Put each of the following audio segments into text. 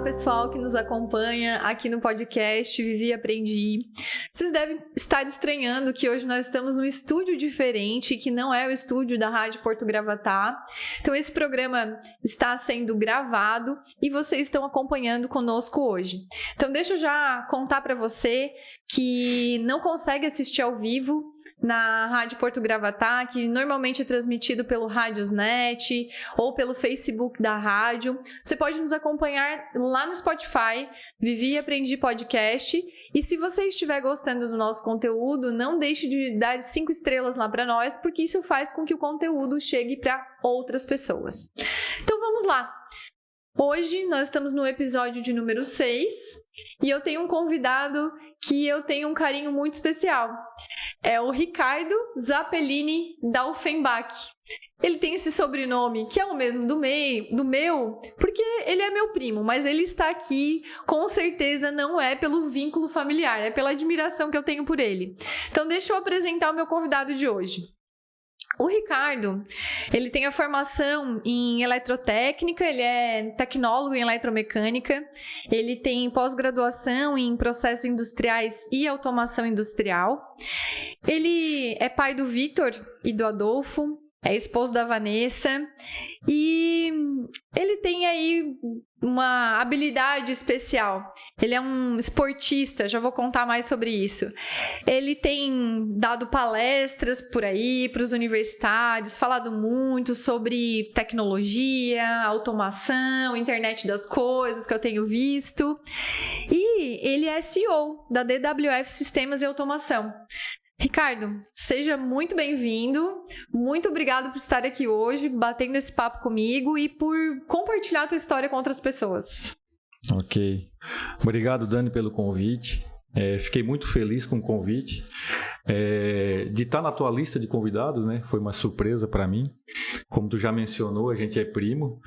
pessoal que nos acompanha aqui no podcast Vivi e Aprendi. Vocês devem estar estranhando que hoje nós estamos num estúdio diferente, que não é o estúdio da Rádio Porto Gravatá. Então esse programa está sendo gravado e vocês estão acompanhando conosco hoje. Então deixa eu já contar para você que não consegue assistir ao vivo na Rádio Porto Gravatá, que normalmente é transmitido pelo Rádiosnet ou pelo Facebook da rádio. Você pode nos acompanhar lá no Spotify, Vivi e Aprendi Podcast. E se você estiver gostando do nosso conteúdo, não deixe de dar 5 estrelas lá para nós, porque isso faz com que o conteúdo chegue para outras pessoas. Então vamos lá! Hoje nós estamos no episódio de número 6 e eu tenho um convidado que eu tenho um carinho muito especial. É o Ricardo Zappellini Daufenbach. Ele tem esse sobrenome que é o mesmo do meu, porque ele é meu primo, mas ele está aqui, com certeza não é pelo vínculo familiar, é pela admiração que eu tenho por ele. Então deixa eu apresentar o meu convidado de hoje. O Ricardo, ele tem a formação em eletrotécnica, ele é tecnólogo em eletromecânica, ele tem pós-graduação em processos industriais e automação industrial. Ele é pai do Victor e do Adolfo, é esposo da Vanessa e ele tem aí uma habilidade especial. Ele é um esportista, já vou contar mais sobre isso. Ele tem dado palestras por aí para os universitários, falado muito sobre tecnologia, automação, internet das coisas que eu tenho visto. E ele é CEO da DWF Sistemas e Automação. Ricardo, seja muito bem-vindo, muito obrigado por estar aqui hoje, batendo esse papo comigo e por compartilhar a tua história com outras pessoas. Ok, obrigado Dani pelo convite, fiquei muito feliz com o convite, de estar na tua lista de convidados, né? Foi uma surpresa para mim, como tu já mencionou, a gente é primo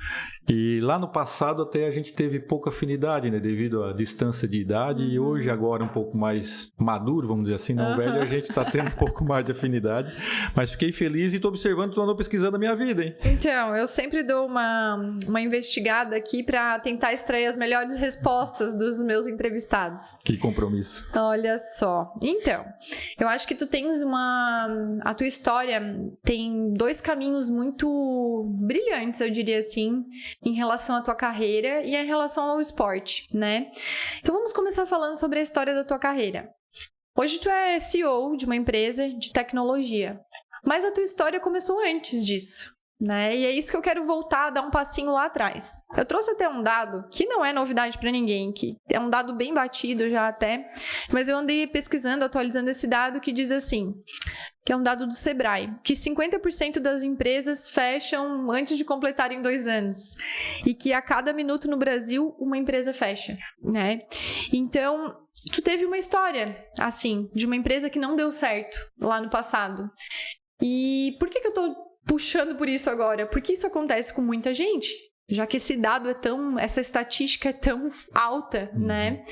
e lá no passado até a gente teve pouca afinidade, né? Devido à distância de idade e hoje agora um pouco mais maduro, vamos dizer assim, não velho, a gente está tendo um pouco mais de afinidade, mas fiquei feliz e estou observando que tu andou pesquisando a minha vida, hein? Então, eu sempre dou uma investigada aqui para tentar extrair as melhores respostas dos meus entrevistados. Que compromisso. Olha só, então, eu acho que tu tens a tua história tem 2 caminhos muito brilhantes, eu diria assim, em relação à tua carreira e em relação ao esporte, né? Então vamos começar falando sobre a história da tua carreira. Hoje tu é CEO de uma empresa de tecnologia, mas a tua história começou antes disso, né? E é isso que eu quero voltar, dar um passinho lá atrás. Eu trouxe até um dado que não é novidade para ninguém, que é um dado bem batido já até, mas eu andei pesquisando, atualizando esse dado que diz assim, que é um dado do Sebrae, que 50% das empresas fecham antes de completarem 2 anos e que a cada minuto no Brasil uma empresa fecha, né? Então, tu teve uma história, assim, de uma empresa que não deu certo lá no passado. E por que eu tô puxando por isso agora? Porque isso acontece com muita gente, já que esse dado essa estatística é tão alta, né?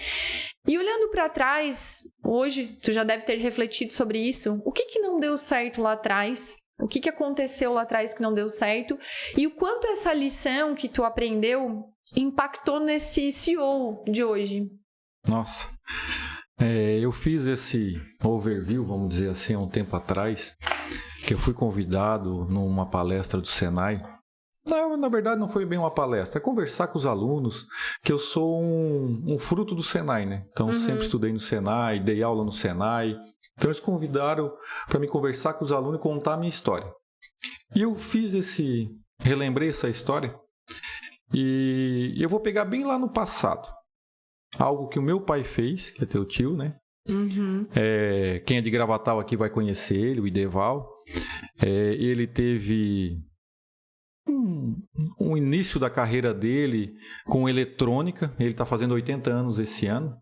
E olhando para trás, hoje, tu já deve ter refletido sobre isso, o que não deu certo lá atrás? O que aconteceu lá atrás que não deu certo? E o quanto essa lição que tu aprendeu impactou nesse CEO de hoje? Nossa, eu fiz esse overview, vamos dizer assim, há um tempo atrás, que eu fui convidado numa palestra do Senai. Não, na verdade não foi bem uma palestra, é conversar com os alunos, que eu sou um fruto do Senai, né? Então sempre estudei no Senai, dei aula no Senai. Então eles convidaram para me conversar com os alunos e contar a minha história. E eu relembrei essa história e eu vou pegar bem lá no passado. Algo que o meu pai fez, que é teu tio, né? Quem é de Gravatal aqui vai conhecer ele, o Ideval. Ele teve um início da carreira dele com eletrônica. Ele está fazendo 80 anos esse ano.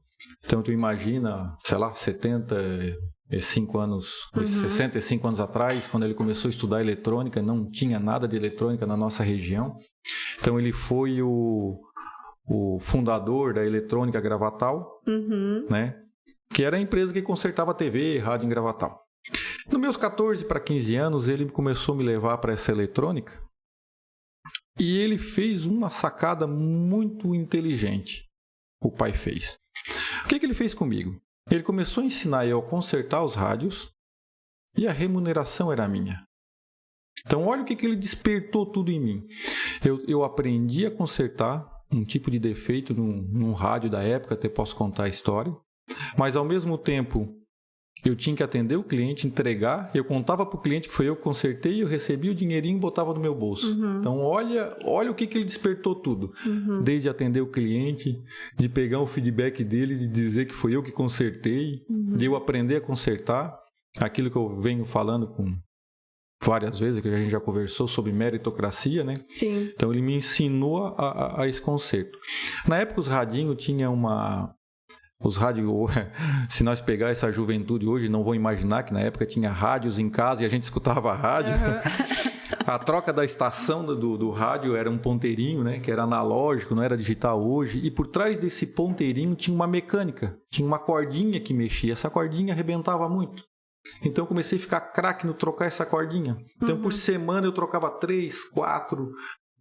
Então tu imagina, sei lá, 65 anos atrás, quando ele começou a estudar eletrônica, não tinha nada de eletrônica na nossa região. Então ele foi o fundador da Eletrônica Gravatal, né? Que era a empresa que consertava TV e rádio em Gravatal. Nos meus 14 para 15 anos, ele começou a me levar para essa eletrônica e ele fez uma sacada muito inteligente. o pai fez? O que ele fez comigo? Ele começou a ensinar eu a consertar os rádios e a remuneração era minha. Então, olha o que ele despertou tudo em mim. Eu aprendi a consertar um tipo de defeito num rádio da época, até posso contar a história. Mas, ao mesmo tempo, eu tinha que atender o cliente, entregar. Eu contava para o cliente que foi eu que consertei, eu recebia o dinheirinho e botava no meu bolso. Então, olha o que ele despertou tudo. Desde atender o cliente, de pegar o feedback dele, de dizer que foi eu que consertei, de eu aprender a consertar. Aquilo que eu venho falando com várias vezes, que a gente já conversou sobre meritocracia, né? Sim. Então, ele me ensinou a esse conserto. Na época, os radinhos tinham Os rádios, se nós pegar essa juventude hoje, não vão imaginar que na época tinha rádios em casa e a gente escutava rádio. A troca da estação do rádio era um ponteirinho, né? Que era analógico, não era digital hoje. E por trás desse ponteirinho tinha uma mecânica, tinha uma cordinha que mexia. Essa cordinha arrebentava muito. Então eu comecei a ficar craque no trocar essa cordinha. Então por semana eu trocava 3, 4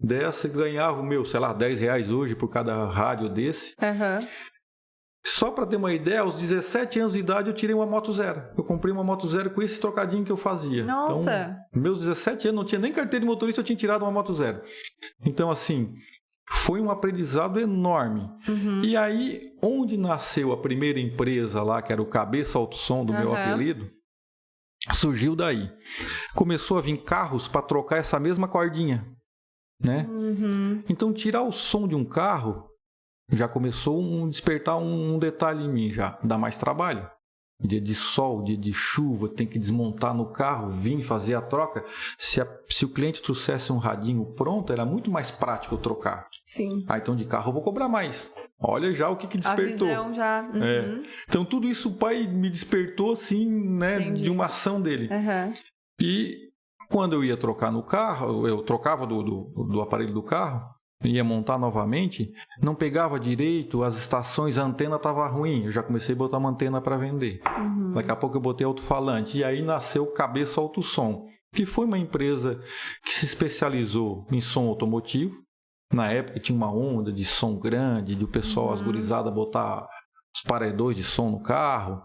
dessa e ganhava o meu, sei lá, R$10 hoje por cada rádio desse. Só para ter uma ideia, aos 17 anos de idade eu tirei uma Moto Zero. Eu comprei uma Moto Zero com esse trocadinho que eu fazia. Nossa! Então, meus 17 anos, não tinha nem carteira de motorista, eu tinha tirado uma Moto Zero. Então, assim, foi um aprendizado enorme. E aí, onde nasceu a primeira empresa lá, que era o Cabeça Alto Som, do meu apelido, surgiu daí. Começou a vir carros para trocar essa mesma cordinha, né? Então, tirar o som de um carro já começou a despertar um detalhe em mim, já dá mais trabalho. Dia de sol, dia de chuva, tem que desmontar no carro, vir fazer a troca. Se o cliente trouxesse um radinho pronto, era muito mais prático eu trocar. Sim. Então de carro eu vou cobrar mais. Olha já o que despertou. A visão já. Então tudo isso o pai me despertou assim, né, de uma ação dele. E quando eu ia trocar no carro, eu trocava do aparelho do carro, ia montar novamente, não pegava direito, as estações, a antena estava ruim, eu já comecei a botar uma antena para vender. Daqui a pouco eu botei alto-falante, e aí nasceu Cabeça Alto Som, que foi uma empresa que se especializou em som automotivo. Na época tinha uma onda de som grande, de o pessoal, as gurizadas, botar os paredões de som no carro.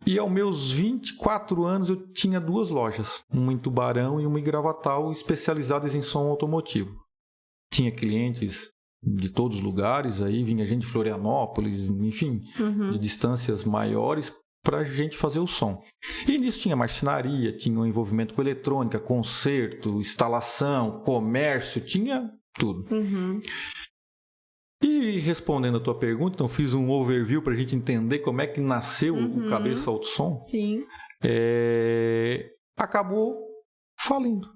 E aos meus 24 anos eu tinha 2 lojas, uma em Tubarão e uma em Gravatal, especializadas em som automotivo. Tinha clientes de todos os lugares, aí vinha gente de Florianópolis, enfim, de distâncias maiores para a gente fazer o som. E nisso tinha marcenaria, tinha um envolvimento com eletrônica, conserto, instalação, comércio, tinha tudo. E respondendo a tua pergunta, então fiz um overview para a gente entender como é que nasceu o Cabeça Alto Som. Sim. Acabou falindo.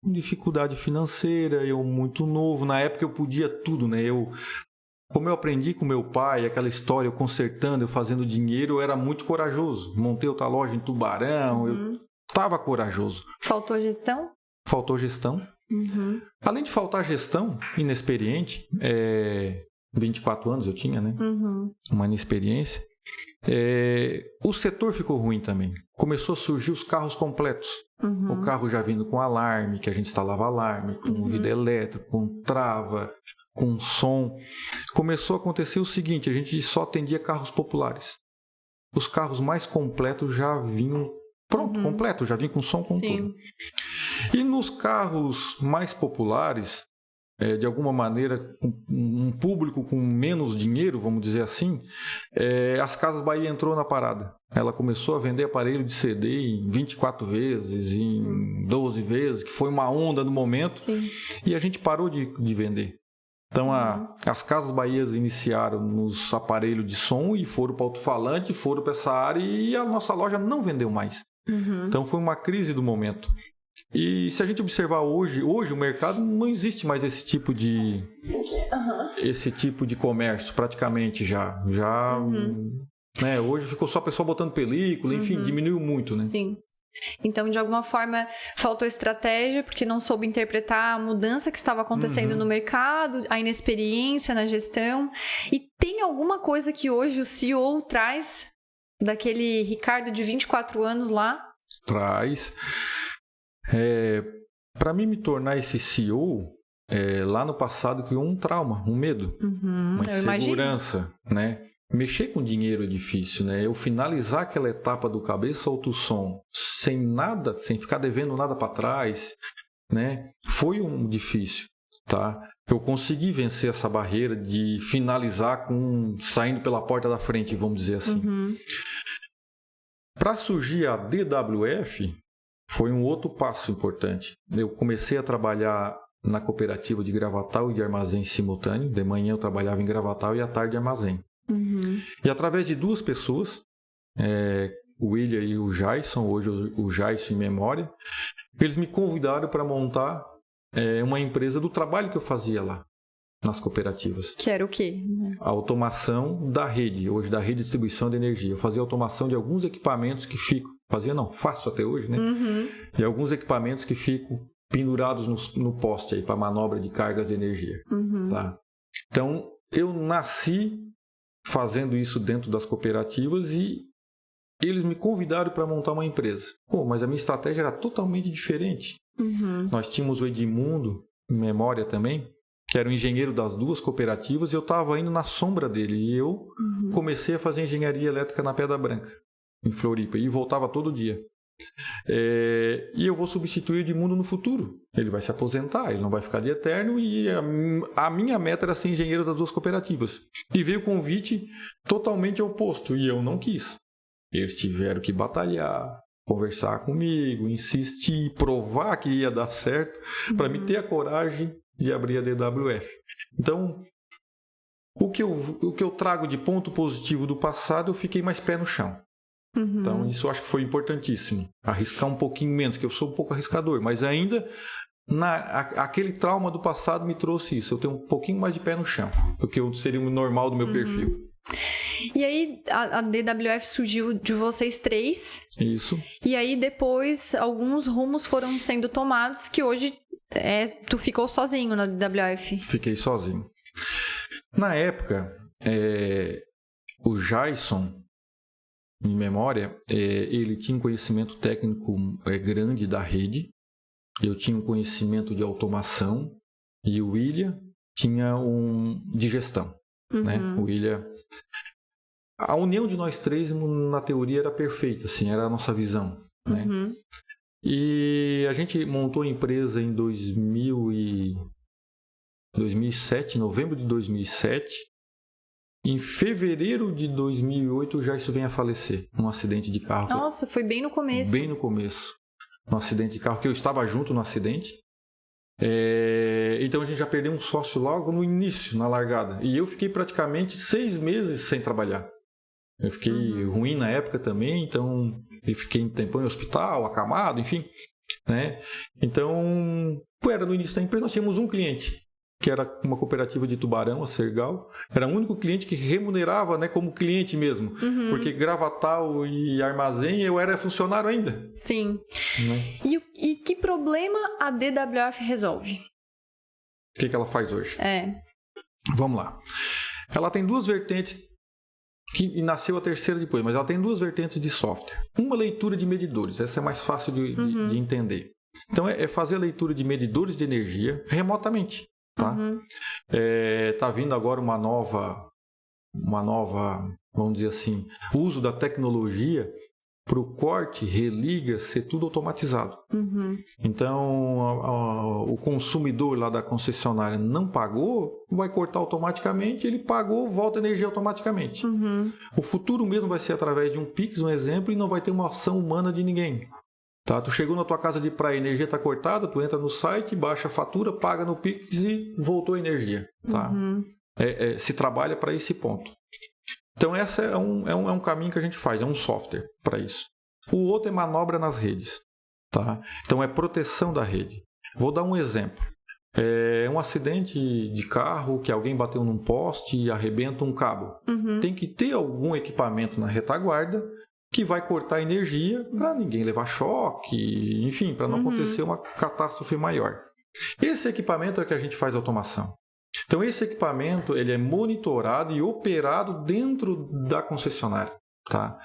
Dificuldade financeira, eu muito novo, na época eu podia tudo, né? Como eu aprendi com meu pai, aquela história, eu consertando, eu fazendo dinheiro, eu era muito corajoso. Montei outra loja em Tubarão, eu estava corajoso. Faltou gestão? Faltou gestão. Além de faltar gestão, inexperiente, 24 anos eu tinha, né? Uma inexperiência. O setor ficou ruim também. Começou a surgir os carros completos. O carro já vindo com alarme, que a gente instalava alarme, com vidro elétrico, com trava, com som. Começou a acontecer o seguinte, a gente só atendia carros populares. Os carros mais completos já vinham completo, já vinham com som, com tudo. E nos carros mais populares, de alguma maneira, um público com menos dinheiro, vamos dizer assim, as Casas Bahia entrou na parada. Ela começou a vender aparelho de CD em 24 vezes, em 12 vezes, que foi uma onda no momento, e a gente parou de vender. Então, as Casas Bahia iniciaram nos aparelhos de som e foram para o alto-falante, foram para essa área e a nossa loja não vendeu mais. Então, foi uma crise do momento. E se a gente observar hoje o mercado não existe mais esse tipo de comércio praticamente já né, hoje ficou só o pessoal botando película, enfim, diminuiu muito, né? Sim. Então, de alguma forma, faltou estratégia, porque não soube interpretar a mudança que estava acontecendo no mercado, a inexperiência na gestão. E tem alguma coisa que hoje o CEO traz daquele Ricardo de 24 anos lá? Traz. Para mim me tornar esse CEO, lá no passado criou um trauma, um medo, uma insegurança, né? Mexer com dinheiro é difícil, né? Eu finalizar aquela etapa do cabeça solta o som, sem nada, sem ficar devendo nada para trás, né? Foi difícil, tá? Eu consegui vencer essa barreira de finalizar saindo pela porta da frente, vamos dizer assim. Para surgir a DWF, foi um outro passo importante. Eu comecei a trabalhar na cooperativa de Gravatal e de Armazém simultâneo. De manhã eu trabalhava em Gravatal e à tarde em Armazém. E através de duas pessoas, o William e o Jason, hoje o Jason em memória, eles me convidaram para montar uma empresa do trabalho que eu fazia lá, nas cooperativas. Que era o quê? A automação da rede, hoje da rede de distribuição de energia. Eu fazia automação de alguns equipamentos que ficam, faço até hoje, né? E alguns equipamentos que ficam pendurados no poste aí para manobra de cargas de energia. Tá? Então, eu nasci fazendo isso dentro das cooperativas e eles me convidaram para montar uma empresa. Mas a minha estratégia era totalmente diferente. Nós tínhamos o Edmundo, em memória também, que era o engenheiro das duas cooperativas, e eu estava indo na sombra dele. E eu comecei a fazer engenharia elétrica na Pedra Branca, em Floripa, e voltava todo dia. E eu vou substituir o Edmundo no futuro. Ele vai se aposentar, ele não vai ficar de eterno, e a minha meta era ser engenheiro das duas cooperativas. E veio o convite totalmente oposto, e eu não quis. Eles tiveram que batalhar, conversar comigo, insistir, provar que ia dar certo, para me ter a coragem de abrir a DWF. Então, o que eu trago de ponto positivo do passado, eu fiquei mais pé no chão. Então, isso eu acho que foi importantíssimo. Arriscar um pouquinho menos, que eu sou um pouco arriscador, mas ainda aquele trauma do passado me trouxe isso. Eu tenho um pouquinho mais de pé no chão, do que seria o normal do meu perfil. E aí, a DWF surgiu de vocês três. Isso. E aí, depois, alguns rumos foram sendo tomados, que hoje tu ficou sozinho na DWF. Fiquei sozinho. Na época, o Jason, em memória, ele tinha um conhecimento técnico grande da rede. Eu tinha um conhecimento de automação. E o William tinha de gestão. Né? O William... A união de nós três, na teoria, era perfeita, assim, era a nossa visão, né? E a gente montou a empresa em 2007, novembro de 2007. Em fevereiro de 2008, já isso vem a falecer, num acidente de carro. Nossa, foi bem no começo. Bem no começo, num acidente de carro, que eu estava junto no acidente. Então a gente já perdeu um sócio logo no início, na largada. E eu fiquei praticamente 6 meses sem trabalhar. Eu fiquei ruim na época também, então eu fiquei um tempão em hospital, acamado, enfim. Né? Então, era no início da empresa, nós tínhamos um cliente, que era uma cooperativa de Tubarão, a Sergal. Era o único cliente que remunerava, né, como cliente mesmo. Porque Gravatal e Armazém, eu era funcionário ainda. Sim. Né? E que problema a DWF resolve? O que ela faz hoje? Vamos lá. Ela tem 2 vertentes, que nasceu a terceira depois, mas ela tem 2 vertentes de software. Uma, leitura de medidores, essa é mais fácil de entender. Então, é fazer a leitura de medidores de energia remotamente. Tá? Tá vindo agora uma nova, vamos dizer assim, uso da tecnologia para o corte, religa, ser tudo automatizado. Então, o consumidor lá da concessionária não pagou, vai cortar automaticamente, ele pagou, volta a energia automaticamente. O futuro mesmo vai ser através de um Pix, um exemplo, e não vai ter uma ação humana de ninguém. Tá? Tu chegou na tua casa de praia, a energia está cortada, tu entra no site, baixa a fatura, paga no Pix e voltou a energia. Tá? Se trabalha para esse ponto. Então, esse é um caminho que a gente faz, é um software para isso. O outro é manobra nas redes. Tá? Então, é proteção da rede. Vou dar um exemplo. Um acidente de carro que alguém bateu num poste e arrebenta um cabo. Tem que ter algum equipamento na retaguarda que vai cortar a energia para ninguém levar choque, enfim, para não acontecer uma catástrofe maior. Esse equipamento é que a gente faz automação. Então, esse equipamento ele é monitorado e operado dentro da concessionária. Tá?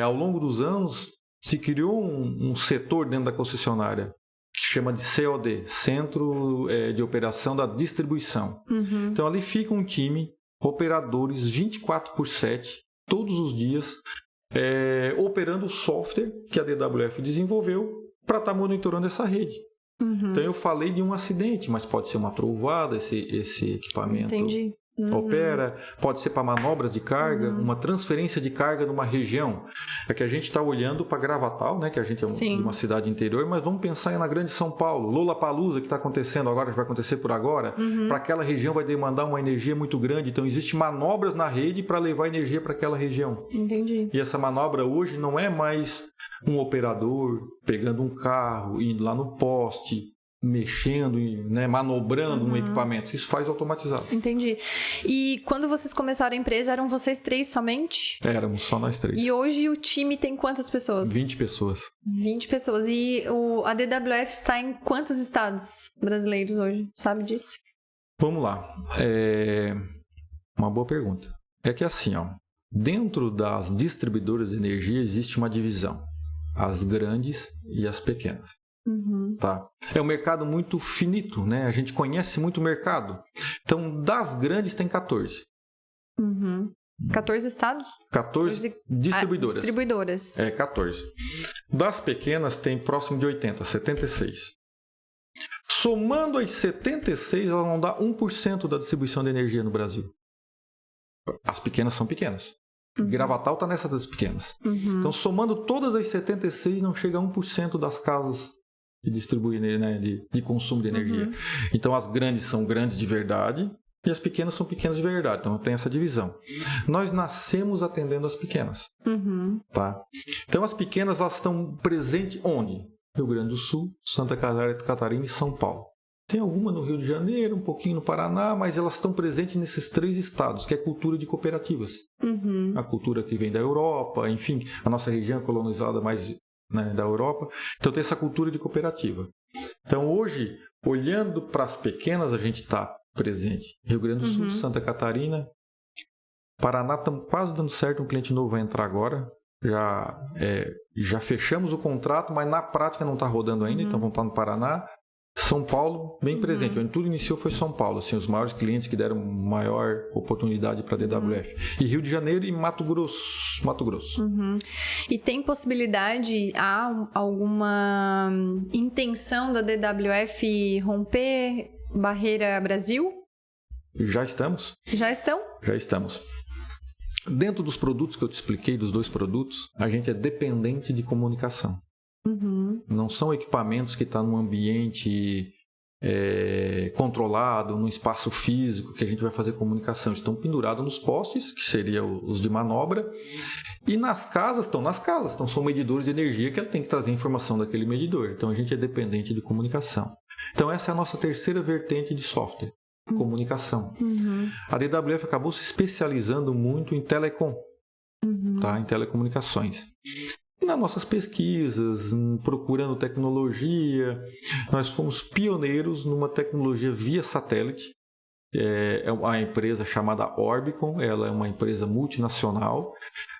Ao longo dos anos, se criou um setor dentro da concessionária chama de COD, Centro de Operação da Distribuição. Então ali fica um time, operadores 24/7, todos os dias, operando o software que a DWF desenvolveu para estar monitorando essa rede. Então eu falei de um acidente, mas pode ser uma trovoada, esse equipamento. Entendi. Opera, pode ser para manobras de carga, uma transferência de carga numa região. É que a gente está olhando para Gravatal, né, que a gente é de uma cidade interior, mas vamos pensar na grande São Paulo, Lollapalooza, que está acontecendo agora, que vai acontecer por agora, para aquela região vai demandar uma energia muito grande, então existem manobras na rede para levar energia para aquela região. Entendi. E essa manobra hoje não é mais um operador pegando um carro, indo lá no poste, mexendo, né, manobrando um equipamento. Isso faz automatizado. Entendi. E quando vocês começaram a empresa, eram vocês 3 somente? Éramos só nós 3. E hoje o time tem quantas pessoas? 20 pessoas. 20 pessoas. E a DWF está em quantos estados brasileiros hoje? Sabe disso? Vamos lá. Uma boa pergunta. É que assim, dentro das distribuidoras de energia existe uma divisão. As grandes e as pequenas. Tá? É um mercado muito finito, né? A gente conhece muito o mercado. Então, das grandes tem 14. 14 estados? 14 distribuidoras. Distribuidoras. 14. Das pequenas tem próximo de 80, 76. Somando as 76, elas vão dar 1% da distribuição de energia no Brasil. As pequenas são pequenas. Gravatal está nessa das pequenas. Então, somando todas as 76, não chega a 1% das casas de distribuir, né, de consumo de energia. Então, as grandes são grandes de verdade e as pequenas são pequenas de verdade. Então, tem essa divisão. Nós nascemos atendendo as pequenas. Tá? Então, as pequenas elas estão presentes onde? Rio Grande do Sul, Santa Catarina e São Paulo. Tem alguma no Rio de Janeiro, um pouquinho no Paraná, mas elas estão presentes nesses 3 estados, que é a cultura de cooperativas. A cultura que vem da Europa, enfim, a nossa região é colonizada mais, né, da Europa. Então tem essa cultura de cooperativa. Então hoje, olhando para as pequenas, a gente está presente. Rio Grande do Sul, Santa Catarina, Paraná, estamos quase dando certo, um cliente novo vai entrar agora. Já fechamos o contrato, mas na prática não está rodando ainda, então vamos estar no Paraná. São Paulo, bem presente. Onde tudo iniciou foi São Paulo, assim, os maiores clientes que deram maior oportunidade para a DWF. E Rio de Janeiro e Mato Grosso. E tem possibilidade, há alguma intenção da DWF romper barreira Brasil? Já estamos. Já estão? Já estamos. Dentro dos produtos que eu te expliquei, dos 2 produtos, a gente é dependente de comunicação. Não são equipamentos que estão num ambiente controlado, num espaço físico, que a gente vai fazer comunicação. Estão pendurados nos postes, que seriam os de manobra, e nas casas, são medidores de energia que ela tem que trazer a informação daquele medidor. Então a gente é dependente de comunicação. Então essa é a nossa terceira vertente de software, comunicação. A DWF acabou se especializando muito em telecom, tá? Em telecomunicações. Nas nossas pesquisas, procurando tecnologia, nós fomos pioneiros numa tecnologia via satélite. É uma empresa chamada Orbicon, ela é uma empresa multinacional.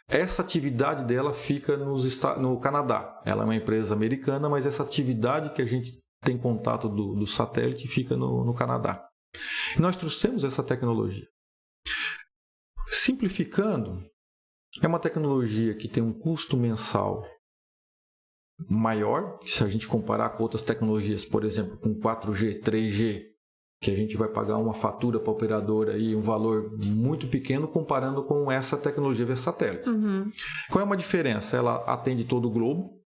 Essa atividade dela fica no Canadá. Ela é uma empresa americana, mas essa atividade que a gente tem contato do satélite fica no Canadá. E nós trouxemos essa tecnologia. Simplificando, é uma tecnologia que tem um custo mensal maior, se a gente comparar com outras tecnologias, por exemplo, com 4G, 3G, que a gente vai pagar uma fatura para a operadora aí, um valor muito pequeno comparando com essa tecnologia via satélite. Qual é uma diferença? Ela atende todo o globo,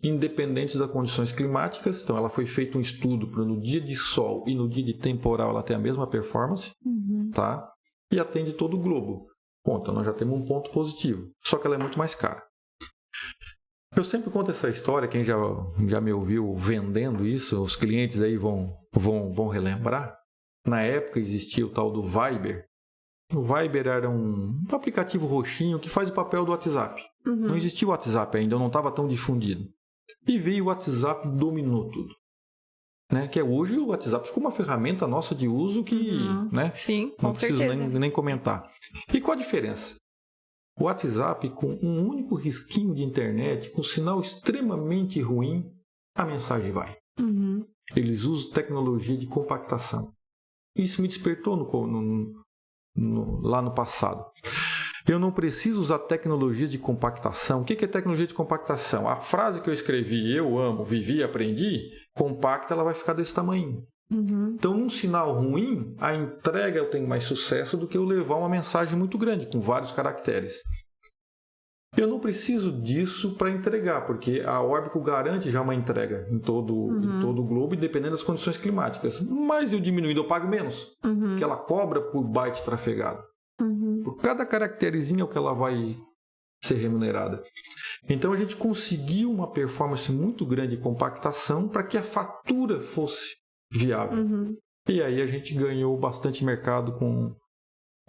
independente das condições climáticas. Então ela foi feito um estudo para no dia de sol e no dia de temporal ela ter a mesma performance, tá? E atende todo o globo. Bom, então nós já temos um ponto positivo, só que ela é muito mais cara. Eu sempre conto essa história, quem já me ouviu vendendo isso, os clientes aí vão relembrar. Na época existia o tal do Viber. O Viber era um aplicativo roxinho que faz o papel do WhatsApp. Não existia o WhatsApp ainda, não estava tão difundido. E veio o WhatsApp e dominou tudo. Né? Que hoje o WhatsApp ficou uma ferramenta nossa de uso que, né? Sim, com não preciso certeza. nem comentar. E qual a diferença? O WhatsApp, com um único risquinho de internet, com um sinal extremamente ruim, a mensagem vai. Eles usam tecnologia de compactação. Isso me despertou lá no passado. Eu não preciso usar tecnologia de compactação. O que é tecnologia de compactação? A frase que eu escrevi, eu amo, vivi, aprendi, compacta, ela vai ficar desse tamanho. Então, num sinal ruim, a entrega eu tenho mais sucesso do que eu levar uma mensagem muito grande, com vários caracteres. Eu não preciso disso para entregar, porque a Orbico garante já uma entrega em todo o globo, dependendo das condições climáticas. Mas eu diminuindo, eu pago menos, porque ela cobra por byte trafegado. Por cada caracterezinho é o que ela vai ser remunerada. Então a gente conseguiu uma performance muito grande de compactação para que a fatura fosse viável. E aí a gente ganhou bastante mercado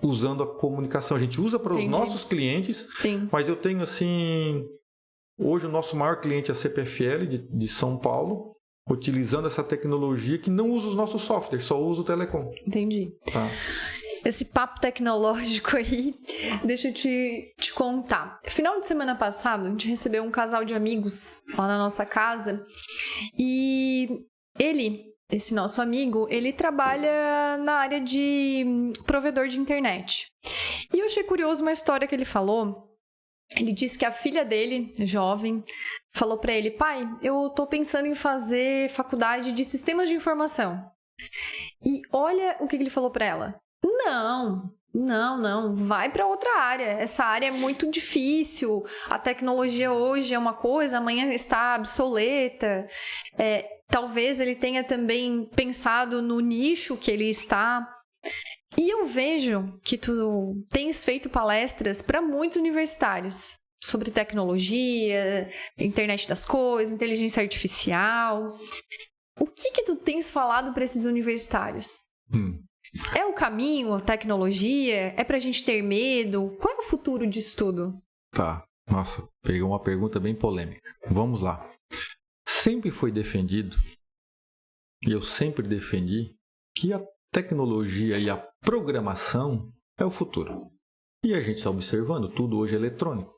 usando a comunicação. A gente usa para os nossos clientes, mas eu tenho assim, hoje o nosso maior cliente é a CPFL de São Paulo, utilizando essa tecnologia que não usa os nossos softwares, só usa o Telecom. Entendi. Tá. Esse papo tecnológico aí, deixa eu te contar. Final de semana passado, a gente recebeu um casal de amigos lá na nossa casa e esse nosso amigo, ele trabalha na área de provedor de internet. E eu achei curioso uma história que ele falou. Ele disse que a filha dele, jovem, falou pra ele: pai, eu tô pensando em fazer faculdade de sistemas de informação. E olha o que ele falou pra ela. Não, vai para outra área. Essa área é muito difícil. A tecnologia hoje é uma coisa, amanhã está obsoleta. Talvez ele tenha também pensado no nicho que ele está. E eu vejo que tu tens feito palestras para muitos universitários sobre tecnologia, internet das coisas, inteligência artificial. O que tu tens falado para esses universitários? É o caminho, a tecnologia? É pra gente ter medo? Qual é o futuro disso tudo? Tá. Nossa, pegou uma pergunta bem polêmica. Vamos lá. Sempre foi defendido, e eu sempre defendi, que a tecnologia e a programação é o futuro. E a gente está observando, tudo hoje é eletrônico.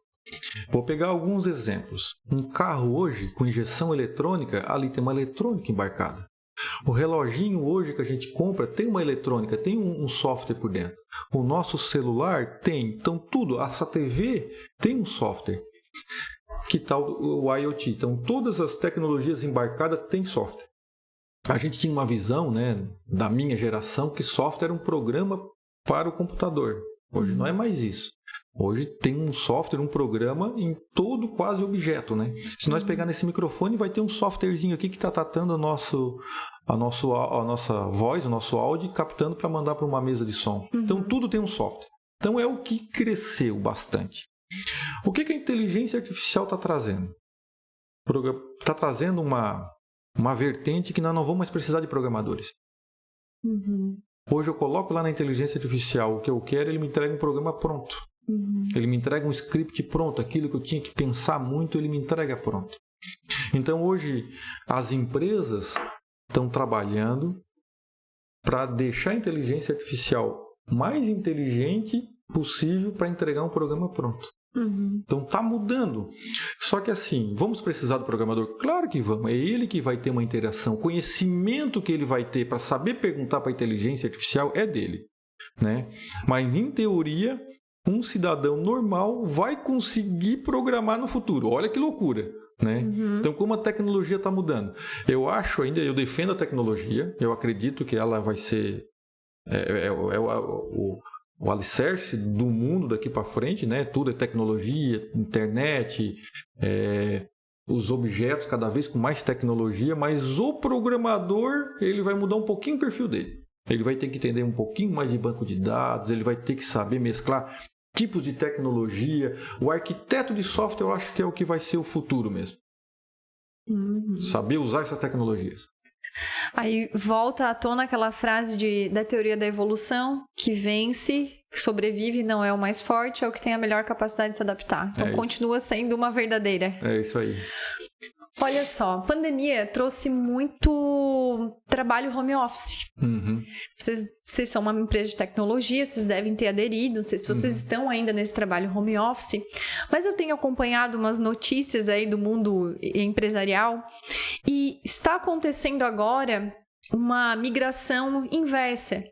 Vou pegar alguns exemplos. Um carro hoje, com injeção eletrônica, ali tem uma eletrônica embarcada. O reloginho hoje que a gente compra tem uma eletrônica, tem um software por dentro. O nosso celular tem. Então tudo, essa TV tem um software. Que tal o IoT? Então todas as tecnologias embarcadas têm software. A gente tinha uma visão, né, da minha geração, que software era um programa para o computador. Hoje não é mais isso. Hoje tem um software, um programa em todo quase objeto, né? Se nós pegar nesse microfone, vai ter um softwarezinho aqui que está tratando a nossa voz, o nosso áudio, captando para mandar para uma mesa de som. Então tudo tem um software. Então é o que cresceu bastante. O que a inteligência artificial está trazendo? Está trazendo uma vertente que nós não vamos mais precisar de programadores. Hoje eu coloco lá na inteligência artificial o que eu quero, ele me entrega um programa pronto. Ele me entrega um script pronto, aquilo que eu tinha que pensar muito, ele me entrega pronto. Então hoje as empresas estão trabalhando para deixar a inteligência artificial mais inteligente possível para entregar um programa pronto. Então está mudando. Só que assim, vamos precisar do programador? Claro que vamos. É ele que vai ter uma interação. O conhecimento que ele vai ter para saber perguntar para a inteligência artificial é dele, né? Mas em teoria, um cidadão normal vai conseguir programar no futuro. Olha que loucura, né? Então, como a tecnologia está mudando? Eu defendo a tecnologia. Eu acredito que ela vai ser o alicerce do mundo daqui para frente, né? Tudo é tecnologia, internet, os objetos cada vez com mais tecnologia, mas o programador, ele vai mudar um pouquinho o perfil dele. Ele vai ter que entender um pouquinho mais de banco de dados, ele vai ter que saber mesclar tipos de tecnologia. O arquiteto de software, eu acho que é o que vai ser o futuro mesmo. Saber usar essas tecnologias. Aí volta à tona aquela frase da teoria da evolução, que vence, que sobrevive, não é o mais forte, é o que tem a melhor capacidade de se adaptar. Então continua sendo uma verdadeira. É isso aí. Olha só, a pandemia trouxe muito do trabalho home office. Vocês são uma empresa de tecnologia, vocês devem ter aderido, não sei se vocês estão ainda nesse trabalho home office, mas eu tenho acompanhado umas notícias aí do mundo empresarial e está acontecendo agora uma migração inversa.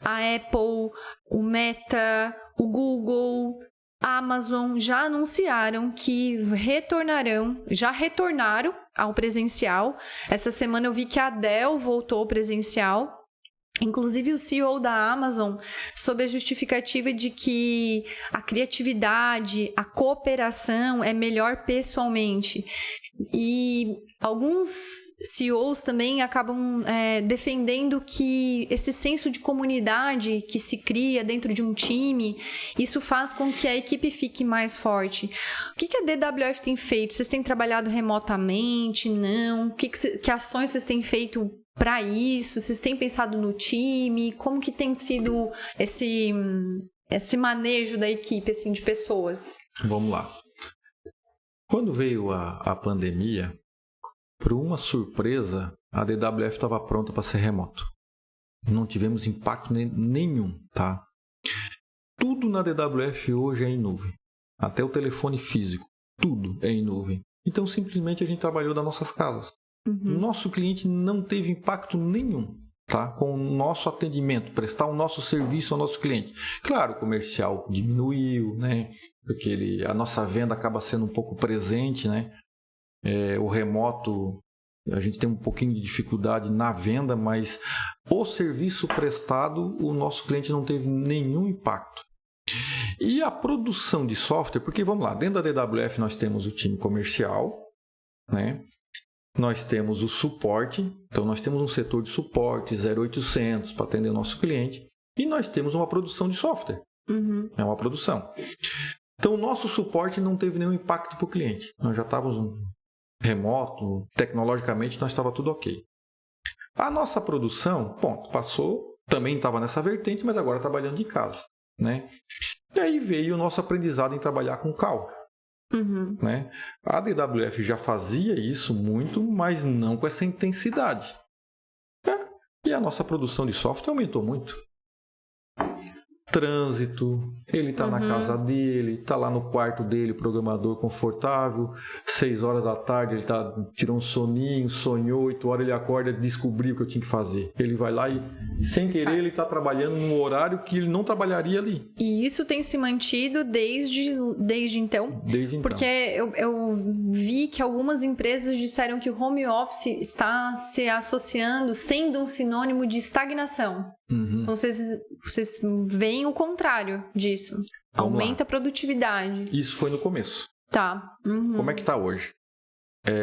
A Apple, o Meta, o Google, a Amazon já anunciaram que já retornaram ao presencial. Essa semana eu vi que a Dell voltou ao presencial. Inclusive o CEO da Amazon, sob a justificativa de que a criatividade, a cooperação é melhor pessoalmente. E alguns CEOs também acabam defendendo que esse senso de comunidade que se cria dentro de um time, isso faz com que a equipe fique mais forte. O que a DWF tem feito? Vocês têm trabalhado remotamente? Não? Que ações vocês têm feito para isso? Vocês têm pensado no time? Como que tem sido esse manejo da equipe, assim, de pessoas? Vamos lá. Quando veio a pandemia, por uma surpresa, a DWF estava pronta para ser remoto. Não tivemos impacto nenhum, tá? Tudo na DWF hoje é em nuvem. Até o telefone físico, tudo é em nuvem. Então, simplesmente, a gente trabalhou das nossas casas. Nosso cliente não teve impacto nenhum, tá? Com o nosso atendimento, prestar o nosso serviço ao nosso cliente. Claro, o comercial diminuiu, né? Porque a nossa venda acaba sendo um pouco presente, né? O remoto, a gente tem um pouquinho de dificuldade na venda, mas o serviço prestado, o nosso cliente não teve nenhum impacto. E a produção de software, porque vamos lá, dentro da DWF nós temos o time comercial, né? Nós temos o suporte, então nós temos um setor de suporte 0800 para atender o nosso cliente e nós temos uma produção de software, é uma produção. Então o nosso suporte não teve nenhum impacto para o cliente, nós já estávamos remoto, tecnologicamente nós estava tudo ok. A nossa produção, passou, também estava nessa vertente, mas agora trabalhando de casa, né? E aí veio o nosso aprendizado em trabalhar com call. Né? A DWF já fazia isso muito, mas não com essa intensidade. E a nossa produção de software aumentou muito. Trânsito, ele está na casa dele, está lá no quarto dele, programador confortável, 6 horas da tarde ele tirou um soninho, sonhou, 8 horas ele acorda e descobriu o que eu tinha que fazer. Ele vai lá e, sem querer, ele está trabalhando num horário que ele não trabalharia ali. E isso tem se mantido desde então? Desde então. Porque eu vi que algumas empresas disseram que o home office está se associando, sendo um sinônimo de estagnação. Então, vocês veem o contrário disso. Aumenta a produtividade. Isso foi no começo. Tá. Como é que tá hoje?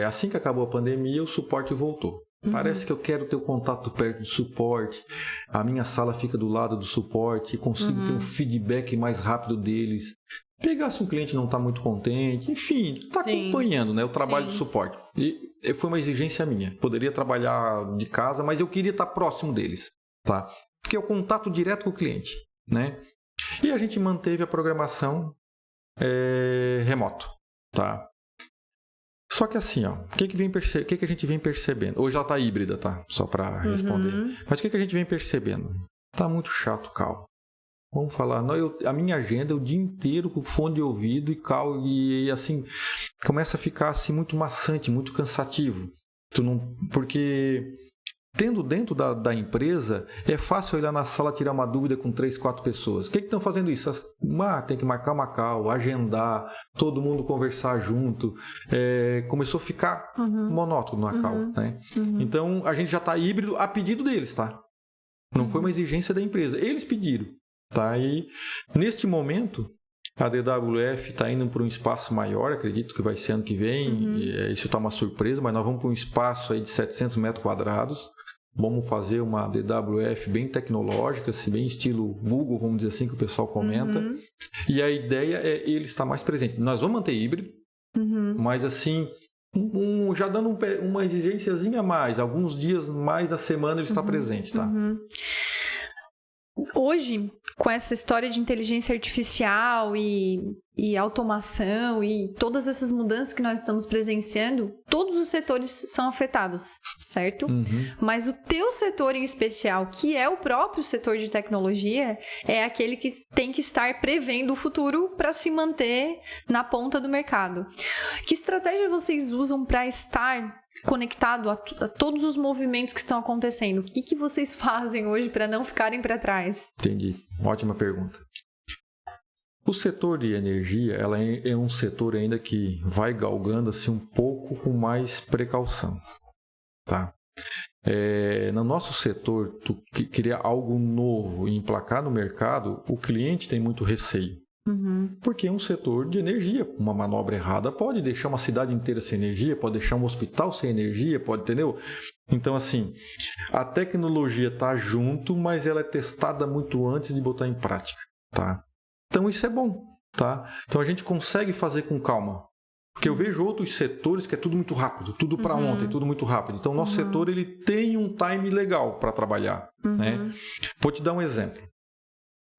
Assim que acabou a pandemia, o suporte voltou. Parece que eu quero ter o contato perto do suporte. A minha sala fica do lado do suporte. Consigo ter um feedback mais rápido deles. Pegar se um cliente não está muito contente. Enfim, está acompanhando, né, o trabalho do suporte. E foi uma exigência minha. Poderia trabalhar de casa, mas eu queria estar próximo deles. Tá? Porque é o contato direto com o cliente, né? E a gente manteve a programação remoto, tá? Só que assim, ó, o que a gente vem percebendo? Hoje ela tá híbrida, tá? Só para responder. Mas o que a gente vem percebendo? Tá muito chato, Cal. Vamos falar, a minha agenda é o dia inteiro com fone de ouvido e assim, começa a ficar assim muito maçante, muito cansativo. Porque tendo dentro da empresa, é fácil olhar na sala, tirar uma dúvida com 3, 4 pessoas. O que estão fazendo isso? Tem que marcar uma call, agendar, todo mundo conversar junto. Começou a ficar monótono na call, né? Então, a gente já está híbrido a pedido deles, tá? Não foi uma exigência da empresa. Eles pediram, tá? E, neste momento, a DWF está indo para um espaço maior, acredito que vai ser ano que vem. Isso está uma surpresa, mas nós vamos para um espaço aí de 700 metros quadrados. Vamos fazer uma DWF bem tecnológica, assim, bem estilo Google, vamos dizer assim, que o pessoal comenta. E a ideia é ele estar mais presente. Nós vamos manter híbrido, mas assim, já dando uma exigênciazinha a mais, alguns dias mais da semana ele está presente, tá? Hoje, com essa história de inteligência artificial e automação e todas essas mudanças que nós estamos presenciando, todos os setores são afetados, certo? Mas o teu setor em especial, que é o próprio setor de tecnologia, é aquele que tem que estar prevendo o futuro para se manter na ponta do mercado. Que estratégia vocês usam para estar conectado a todos os movimentos que estão acontecendo? O que vocês fazem hoje para não ficarem para trás? Entendi. Ótima pergunta. O setor de energia, ela é um setor ainda que vai galgando assim, um pouco com mais precaução. Tá? No nosso setor, tu criar algo novo e emplacar no mercado, o cliente tem muito receio. Porque é um setor de energia. Uma manobra errada pode deixar uma cidade inteira sem energia, pode deixar um hospital sem energia, pode, entendeu? Então, assim, a tecnologia está junto, mas ela é testada muito antes de botar em prática, tá? Então, isso é bom, tá? Então, a gente consegue fazer com calma. Porque eu vejo outros setores que é tudo muito rápido, tudo para ontem, tudo muito rápido. Então, o nosso setor ele tem um time legal para trabalhar, né? Vou te dar um exemplo.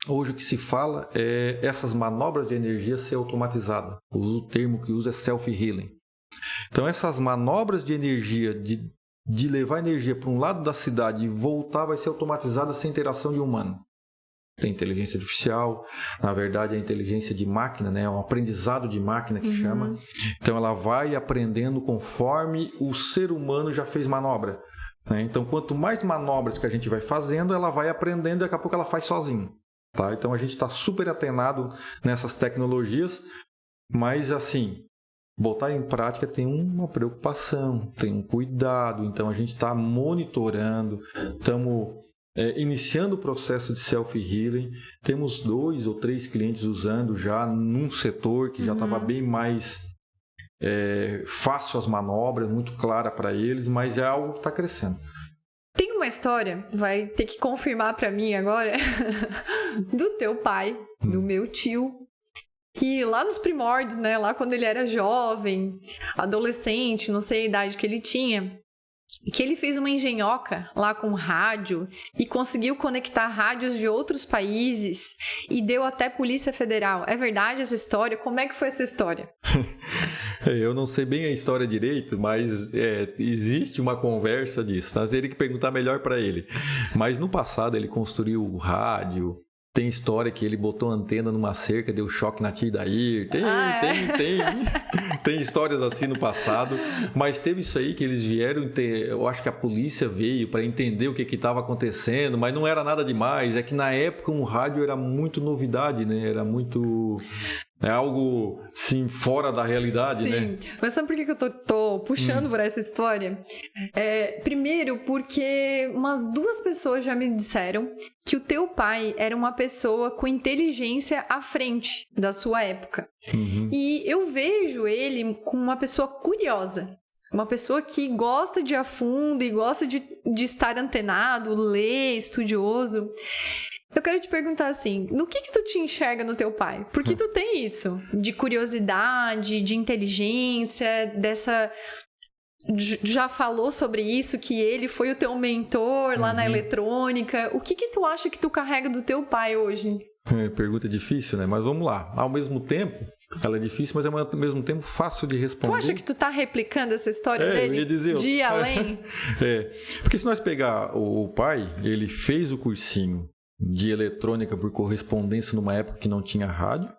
Hoje o que se fala é essas manobras de energia ser automatizadas. O termo que usa é self-healing. Então, essas manobras de energia, de levar energia para um lado da cidade e voltar, vai ser automatizada sem interação de humano. Tem inteligência artificial, na verdade é inteligência de máquina, né? É um aprendizado de máquina que chama. Então, ela vai aprendendo conforme o ser humano já fez manobra, né? Então, quanto mais manobras que a gente vai fazendo, ela vai aprendendo e daqui a pouco ela faz sozinho. Tá? Então a gente está super atenado nessas tecnologias, mas assim, botar em prática tem uma preocupação, tem um cuidado, então a gente está monitorando, estamos iniciando o processo de self-healing, temos 2 ou 3 clientes usando já num setor que já estava bem mais fácil as manobras, muito clara para eles, mas é algo que está crescendo. Tem uma história, vai ter que confirmar pra mim agora, do teu pai, do meu tio, que lá nos primórdios, né, lá quando ele era jovem, adolescente, não sei a idade que ele tinha, que ele fez uma engenhoca lá com rádio e conseguiu conectar rádios de outros países e deu até Polícia Federal. É verdade essa história? Como é que foi essa história? Eu não sei bem a história direito, mas existe uma conversa disso. Nós teríamos que perguntar melhor para ele. Mas no passado ele construiu o rádio. Tem história que ele botou antena numa cerca, deu choque na tia Dair. Tem histórias assim no passado. Mas teve isso aí que eles vieram, eu acho que a polícia veio para entender o que estava acontecendo, mas não era nada demais. É que na época um rádio era muito novidade, né? Era muito... algo, sim, fora da realidade, sim, né? Mas sabe por que eu tô puxando por essa história? Primeiro, porque umas 2 pessoas já me disseram que o teu pai era uma pessoa com inteligência à frente da sua época. E eu vejo ele como uma pessoa curiosa. Uma pessoa que gosta de ir a fundo e gosta de estar antenado, ler, estudioso. Eu quero te perguntar assim, no que tu te enxerga no teu pai? Porque tu tem isso, de curiosidade, de inteligência, dessa... Já falou sobre isso, que ele foi o teu mentor lá na eletrônica. O que tu acha que tu carrega do teu pai hoje? Pergunta difícil, né? Mas vamos lá. Ao mesmo tempo, ela é difícil, mas ao mesmo tempo fácil de responder. Tu acha que tu tá replicando essa história dele? Eu ia dizer, de ir além? Porque se nós pegar o pai, ele fez o cursinho de eletrônica por correspondência numa época que não tinha rádio.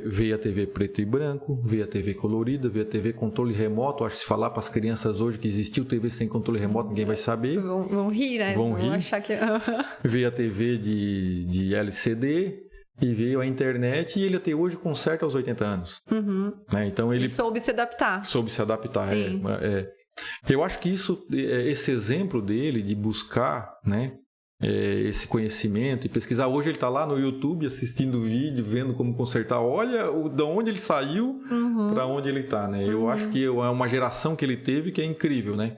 Veio a TV preto e branco, veio a TV colorida, veio a TV controle remoto. Acho que se falar para as crianças hoje que existiu TV sem controle remoto, ninguém vai saber. Vão rir, né? Vão rir. Achar que... Veio a TV de LCD e veio a internet, e ele até hoje conserta aos 80 anos. Né? Então ele soube se adaptar. Sim. Eu acho que esse exemplo dele de buscar, né, esse conhecimento e pesquisar. Hoje ele está lá no YouTube assistindo vídeo, vendo como consertar. Olha de onde ele saiu para onde ele está, né? Eu acho que é uma geração que ele teve que é incrível, né?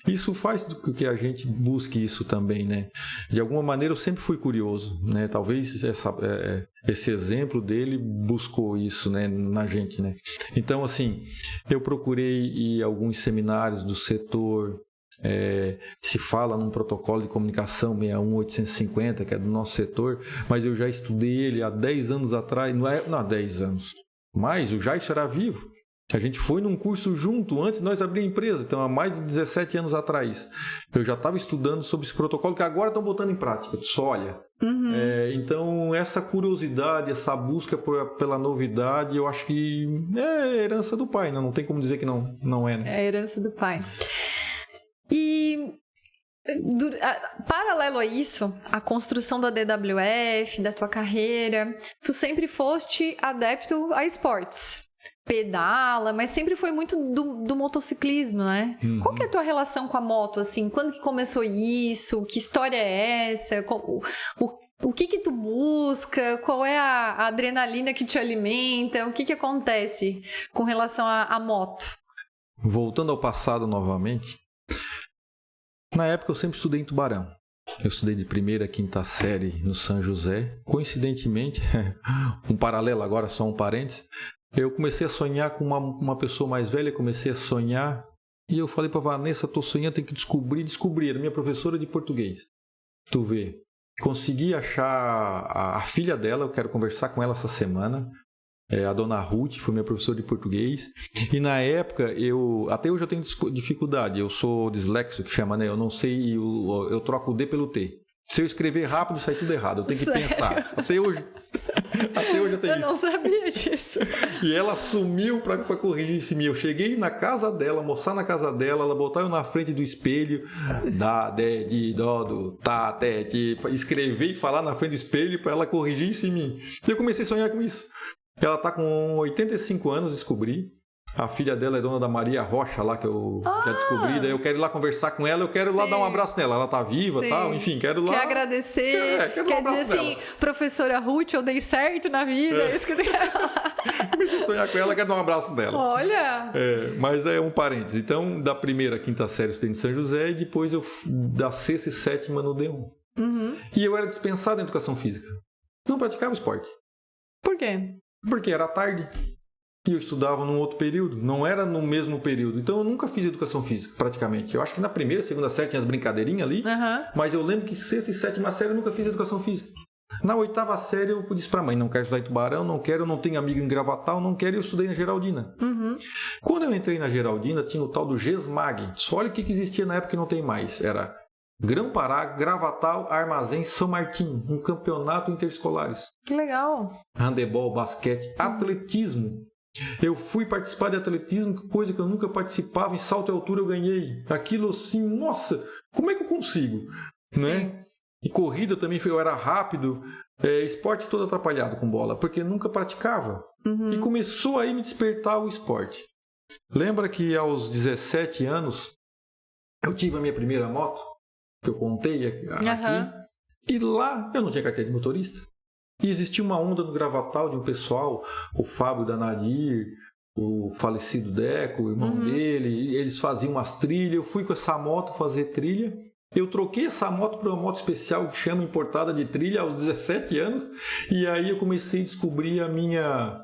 Isso faz com que a gente busque isso também, né? De alguma maneira eu sempre fui curioso, né? Talvez esse exemplo dele buscou isso, né, na gente, né? Então, assim, eu procurei ir a alguns seminários do setor, se fala num protocolo de comunicação 61850, que é do nosso setor, mas eu já estudei ele há 10 anos atrás, não há 10 anos, mas o Jaisso era vivo. A gente foi num curso junto, antes de nós abrir a empresa, então há mais de 17 anos atrás. Eu já estava estudando sobre esse protocolo, que agora estão botando em prática. Só olha. Então, essa curiosidade, essa busca pela novidade, eu acho que é herança do pai, né? Não tem como dizer que não é. Né? É herança do pai. E paralelo a isso, a construção da DWF, da tua carreira, tu sempre foste adepto a esportes. Pedala, mas sempre foi muito do motociclismo, né? Qual que é a tua relação com a moto, assim? Quando que começou isso? Que história é essa? O que tu busca? Qual é a adrenalina que te alimenta? O que acontece com relação à moto? Voltando ao passado novamente, na época eu sempre estudei em Tubarão. Eu estudei de 1ª a 5ª série no São José. Coincidentemente, um paralelo agora, só um parênteses, eu comecei a sonhar com uma pessoa mais velha, comecei a sonhar, e eu falei para Vanessa, estou sonhando, tenho que descobrir, era minha professora de português. Tu vê, consegui achar a filha dela, eu quero conversar com ela essa semana, a dona Ruth, foi minha professora de português, e na época, até hoje eu tenho dificuldade, eu sou disléxico, que chama, né? Eu não sei, eu troco o D pelo T. Se eu escrever rápido, sai tudo errado, eu tenho que pensar. Até hoje eu tenho isso. Eu não sabia disso. E ela sumiu pra corrigir isso em mim. Eu cheguei na casa dela, almoçar na casa dela, ela botar eu na frente do espelho, dá, de, di, dó, do, tá, te, ti, escrever e falar na frente do espelho pra ela corrigir isso em mim. E eu comecei a sonhar com isso. Ela tá com 85 anos, descobri. A filha dela é dona da Maria Rocha lá, que eu já descobri. Daí eu quero ir lá conversar com ela, eu quero ir lá dar um abraço nela. Ela tá viva e tal, enfim, quero ir lá. Quer agradecer, quero quer dar um dizer assim, professora Ruth, eu dei certo na vida, é isso que eu quero falar. Comecei a sonhar com ela, quero dar um abraço dela. Olha! Mas é um parênteses. Então, da 1ª à 5ª série eu estudei em São José e depois da 6ª e 7ª no D1. E eu era dispensado em educação física. Não praticava esporte. Por quê? Porque era tarde. E eu estudava num outro período, não era no mesmo período. Então eu nunca fiz educação física, praticamente. Eu acho que na 1ª, 2ª série tinha as brincadeirinhas ali, mas eu lembro que 6ª e 7ª série eu nunca fiz educação física. Na 8ª série eu disse pra mãe, não quero estudar em Tubarão, não tenho amigo em Gravatal, não quero, e eu estudei na Geraldina. Quando eu entrei na Geraldina, tinha o tal do GESMAG. Só olha o que existia na época e não tem mais. Era Grão-Pará, Gravatal, Armazém, São Martinho, um campeonato interescolares. Que legal! Handebol, basquete, atletismo. Eu fui participar de atletismo, coisa que eu nunca participava, em salto e altura eu ganhei. Aquilo assim, nossa, como é que eu consigo? Né? E corrida também, eu era rápido, esporte todo atrapalhado com bola, porque nunca praticava. E começou aí me despertar o esporte. Lembra que aos 17 anos eu tive a minha primeira moto, que eu contei aqui, e lá eu não tinha carteira de motorista. E existia uma onda no Gravatal de um pessoal, o Fábio da Nadir, o falecido Deco, o irmão dele, eles faziam umas trilhas, eu fui com essa moto fazer trilha, eu troquei essa moto por uma moto especial que chama importada de trilha aos 17 anos, e aí eu comecei a descobrir a minha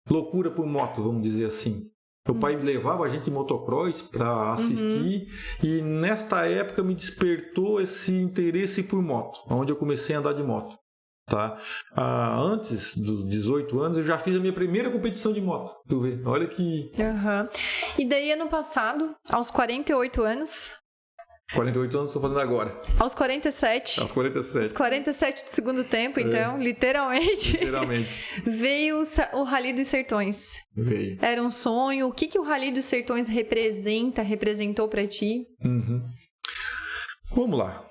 loucura por moto, vamos dizer assim. Meu pai levava a gente em motocross para assistir, e nesta época me despertou esse interesse por moto, onde eu comecei a andar de moto. Tá? Antes dos 18 anos eu já fiz a minha primeira competição de moto. Tu vê? Olha que... E daí ano passado, aos 48 anos... 48 anos estou fazendo agora. Aos 47. Aos 47. Aos 47 do segundo tempo, então, literalmente. Veio o Rally dos Sertões. Veio. Era um sonho. O que o Rally dos Sertões representou para ti? Vamos lá.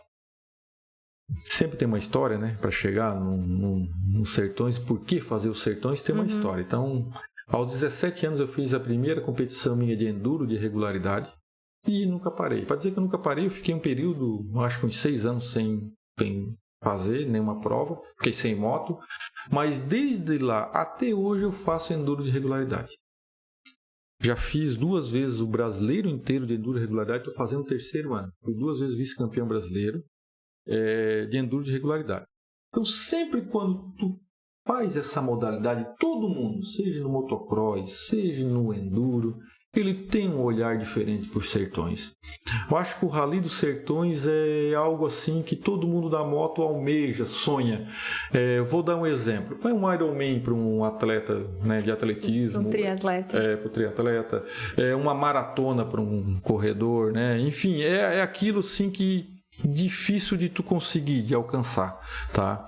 Sempre tem uma história, né? Para chegar nos sertões. Por que fazer os sertões? Tem uma história. Então, aos 17 anos eu fiz a primeira competição minha de enduro, de regularidade. E nunca parei. Para dizer que eu nunca parei, eu fiquei um período, acho que uns 6 anos sem fazer nenhuma prova. Fiquei sem moto. Mas desde lá até hoje eu faço enduro de regularidade. Já fiz 2 vezes o brasileiro inteiro de enduro de regularidade. Estou fazendo o 3º ano. Fui 2 vezes vice-campeão brasileiro de enduro de regularidade. Então sempre quando tu faz essa modalidade, todo mundo, seja no motocross, seja no enduro, ele tem um olhar diferente por Sertões. Eu acho que o Rally dos Sertões é algo assim que todo mundo da moto almeja, sonha. Eu vou dar um exemplo. É um Ironman para um atleta, né, de atletismo. Um triatleta. Para o triatleta. É uma maratona para um corredor, né? Enfim, é aquilo sim que difícil de tu conseguir, de alcançar, tá?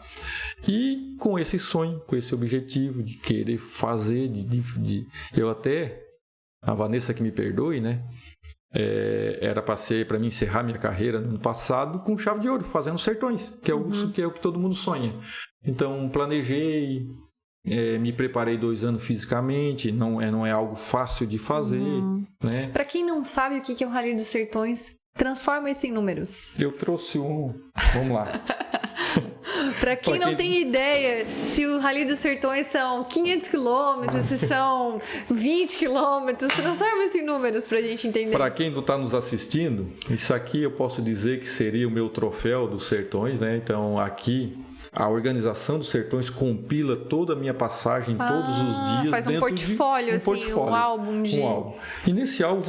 E com esse sonho, com esse objetivo de querer fazer, eu até, a Vanessa que me perdoe, né? Era para mim encerrar minha carreira no ano passado com chave de ouro, fazendo Sertões, que é o que todo mundo sonha. Então planejei, me preparei 2 anos fisicamente, não é algo fácil de fazer, né? Para quem não sabe o que é o Rally dos Sertões, transforma isso em números. Eu trouxe vamos lá. Para quem não tem ideia se o Rally dos Sertões são 500 quilômetros, se são 20 quilômetros, transforma isso em números pra gente entender. Para quem não está nos assistindo, isso aqui eu posso dizer que seria o meu troféu dos Sertões, né? Então aqui a organização dos Sertões compila toda a minha passagem todos os dias. Faz um portfólio, um álbum de... E nesse álbum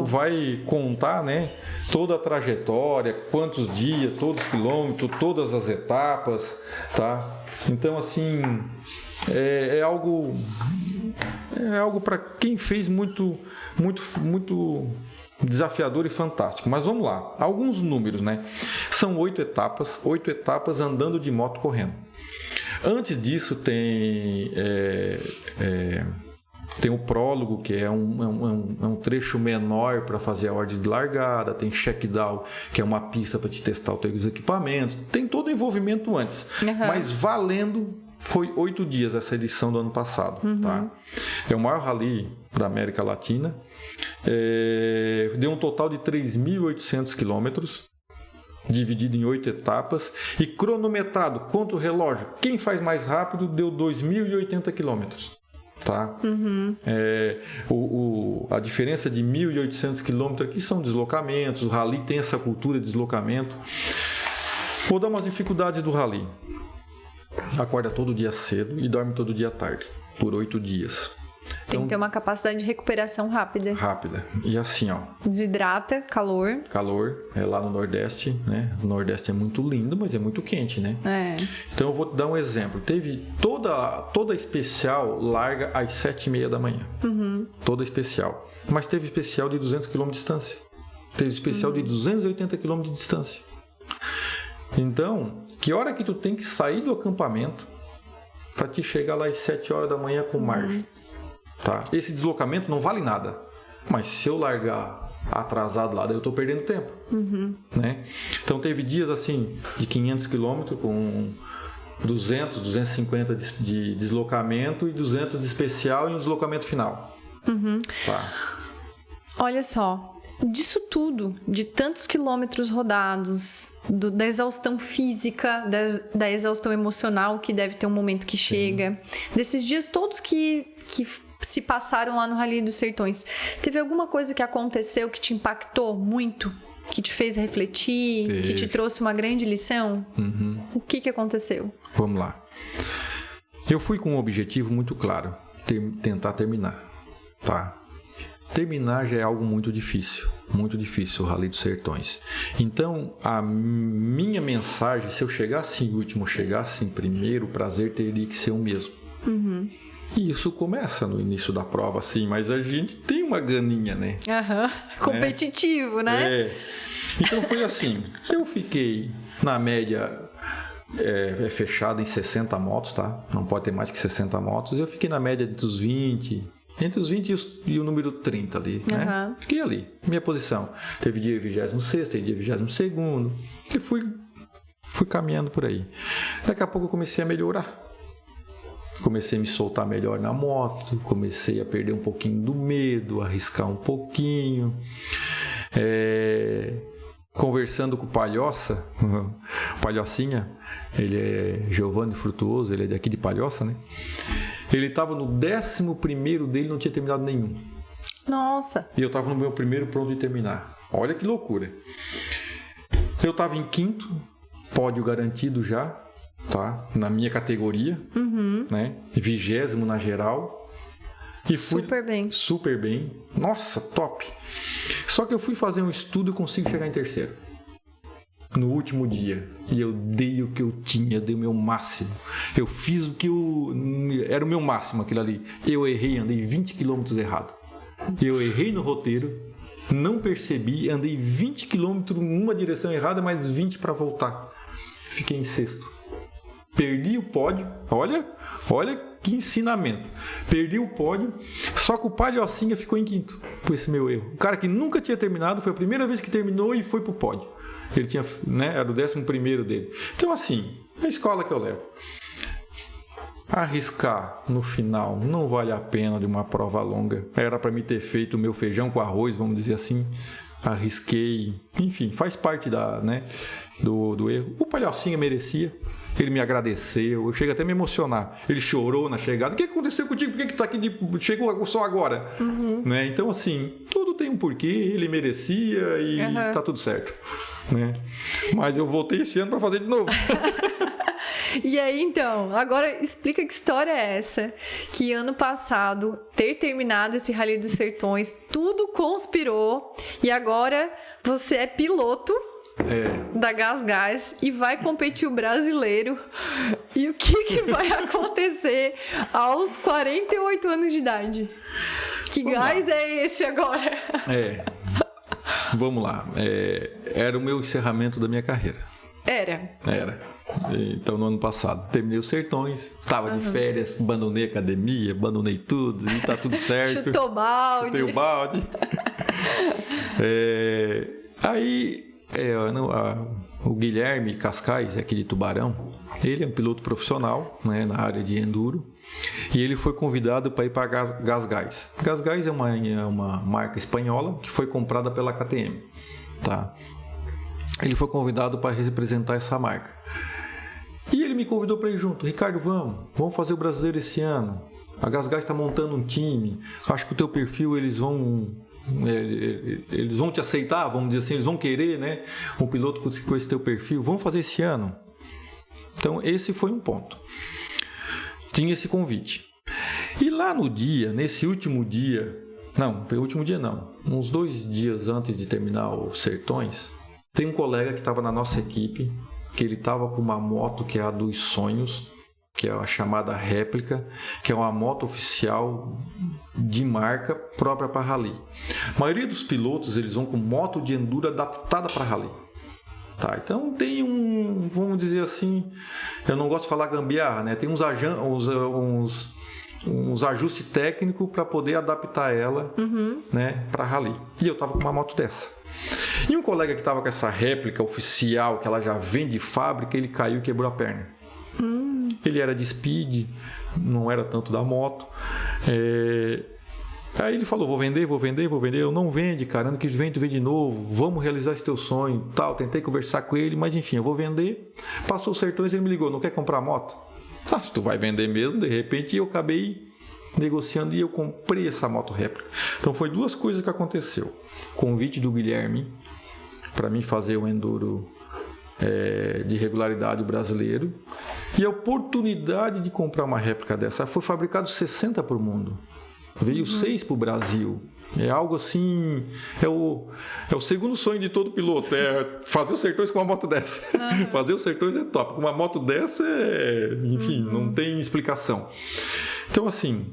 vai contar, né, toda a trajetória, quantos dias, todos os quilômetros, todas as etapas, tá? Então, assim, é algo para quem fez muito desafiador e fantástico. Mas vamos lá, alguns números, né? São 8 etapas andando de moto correndo. Antes disso tem o prólogo, que é um trecho menor para fazer a ordem de largada, tem check-down, que é uma pista para te testar os teus equipamentos, tem todo o envolvimento antes, mas valendo foi 8 dias essa edição do ano passado, tá? É o maior rally da América Latina, deu um total de 3.800 quilômetros, dividido em 8 etapas, e cronometrado contra o relógio, quem faz mais rápido deu 2.080 quilômetros. Tá? A diferença de 1.800 quilômetros aqui são deslocamentos, o rally tem essa cultura de deslocamento. Vou dar umas dificuldades do rally. Acorda todo dia cedo e dorme todo dia tarde, por 8 dias. Tem que ter uma capacidade de recuperação rápida. E assim, ó. Desidrata, calor. É lá no Nordeste, né? O Nordeste é muito lindo, mas é muito quente, né? Então eu vou te dar um exemplo. Teve toda especial larga às 7h30 da manhã. Toda especial. Mas teve especial de 200 km de distância. Teve especial de 280 km de distância. Então, que hora que tu tem que sair do acampamento para te chegar lá às 7 horas da manhã com margem? Tá? Esse deslocamento não vale nada, mas se eu largar atrasado lá, daí eu estou perdendo tempo, né? Então teve dias assim de 500 km com 200, 250 de deslocamento e 200 de especial e um deslocamento final. Tá. Olha só, disso tudo, de tantos quilômetros rodados, da exaustão física, da exaustão emocional, que deve ter um momento que chega, desses dias todos que se passaram lá no Rally dos Sertões, teve alguma coisa que aconteceu que te impactou muito? Que te fez refletir? Que te trouxe uma grande lição? O que aconteceu? Vamos lá. Eu fui com um objetivo muito claro, tentar terminar, tá? Terminar já é algo muito difícil o Rally dos Sertões. Então, a minha mensagem, se eu chegasse em último, chegasse em primeiro, o prazer teria que ser o mesmo. E isso começa no início da prova, sim, mas a gente tem uma ganinha, né? Competitivo, né? Então foi assim, eu fiquei na média fechada em 60 motos, tá? Não pode ter mais que 60 motos. Eu fiquei na média dos 20... Entre os 20 e o número 30 ali, né? Fiquei ali, minha posição. Teve dia 26º, teve dia 22º. E fui caminhando por aí. Daqui a pouco eu comecei a melhorar. Comecei a me soltar melhor na moto. Comecei a perder um pouquinho do medo, arriscar um pouquinho. Conversando com o Palhoça, o Palhocinha, ele é Giovanni Frutuoso, ele é daqui de Palhoça, né? Ele estava no 11º dele, não tinha terminado nenhum. Nossa! E eu estava no meu primeiro pronto de terminar. Olha que loucura. Eu estava em 5º, pódio garantido já, tá? Na minha categoria, né? 20º na geral. E fui super bem. Nossa, top. Só que eu fui fazer um estudo e consigo chegar em terceiro. No último dia. E eu dei o que eu tinha, dei o meu máximo. Eu fiz o que era o meu máximo, aquilo ali. Eu errei, andei 20 quilômetros errado. Eu errei no roteiro, não percebi, andei 20 quilômetros numa direção errada, mais 20 para voltar. Fiquei em sexto. Perdi o pódio. Olha que ensinamento. Perdi o pódio, só que o Palhocinha ficou em quinto, por esse meu erro. O cara que nunca tinha terminado, foi a primeira vez que terminou e foi pro pódio. Ele tinha, né, era o 11º dele. Então, assim, é a escola que eu levo. Arriscar no final não vale a pena de uma prova longa. Era para mim ter feito o meu feijão com arroz, vamos dizer assim. Arrisquei, enfim, faz parte do erro. O Palhocinha merecia, ele me agradeceu, eu chego até a me emocionar. Ele chorou na chegada. O que aconteceu contigo? Por que tu tá aqui? Chegou só agora? Né? Então, assim, tudo tem um porquê, ele merecia e tá tudo certo. Né? Mas eu voltei esse ano para fazer de novo. E aí, então, agora explica que história é essa? Que ano passado, ter terminado esse Rally dos Sertões, tudo conspirou e agora você é piloto da GasGas e vai competir o brasileiro. E o que vai acontecer aos 48 anos de idade? Que gás é esse agora? Vamos lá. Era o meu encerramento da minha carreira. Era. Então, no ano passado, terminei os Sertões, estava de férias, abandonei a academia, abandonei tudo, e tá tudo certo. Chutou balde. Chutei o balde. Aí, o Guilherme Cascais, aqui de Tubarão, ele é um piloto profissional, né, na área de enduro, e ele foi convidado para ir para a GasGas. GasGas é uma marca espanhola que foi comprada pela KTM. Tá? Ele foi convidado para representar essa marca. E ele me convidou para ir junto. Ricardo, vamos fazer o brasileiro esse ano. A GasGas está montando um time. Acho que o teu perfil eles vão te aceitar, vamos dizer assim, eles vão querer, né? Um piloto com esse teu perfil. Vamos fazer esse ano. Então, esse foi um ponto. Tinha esse convite. E lá no dia, nesse último dia, uns 2 dias antes de terminar os Sertões, tem um colega que estava na nossa equipe, que ele estava com uma moto que é a dos sonhos, que é a chamada réplica, que é uma moto oficial de marca própria para rally. A maioria dos pilotos, eles vão com moto de enduro adaptada para rally. Tá, então tem vamos dizer assim, eu não gosto de falar gambiarra, né? Tem uns ajustes técnicos para poder adaptar ela, né, para rally. E eu estava com uma moto dessa. E um colega que estava com essa réplica oficial, que ela já vem de fábrica, ele caiu e quebrou a perna. Ele era de speed, não era tanto da moto. Aí ele falou, vou vender. Eu, não vende, cara, ano que vem tu vende de novo, vamos realizar esse teu sonho, tal. Tentei conversar com ele, mas enfim, eu vou vender. Passou os Sertões, ele me ligou, não quer comprar moto? Tá, se tu vai vender mesmo, de repente eu acabei negociando e eu comprei essa moto réplica. Então foi 2 coisas que aconteceu. Convite do Guilherme para mim fazer um enduro de regularidade brasileiro e a oportunidade de comprar uma réplica dessa. Foi fabricado 60 para o mundo, veio 6 para o Brasil. É algo assim, é o segundo sonho de todo piloto, fazer os Sertões com uma moto dessa. Fazer os Sertões é top, com uma moto dessa enfim, não tem explicação. Então assim,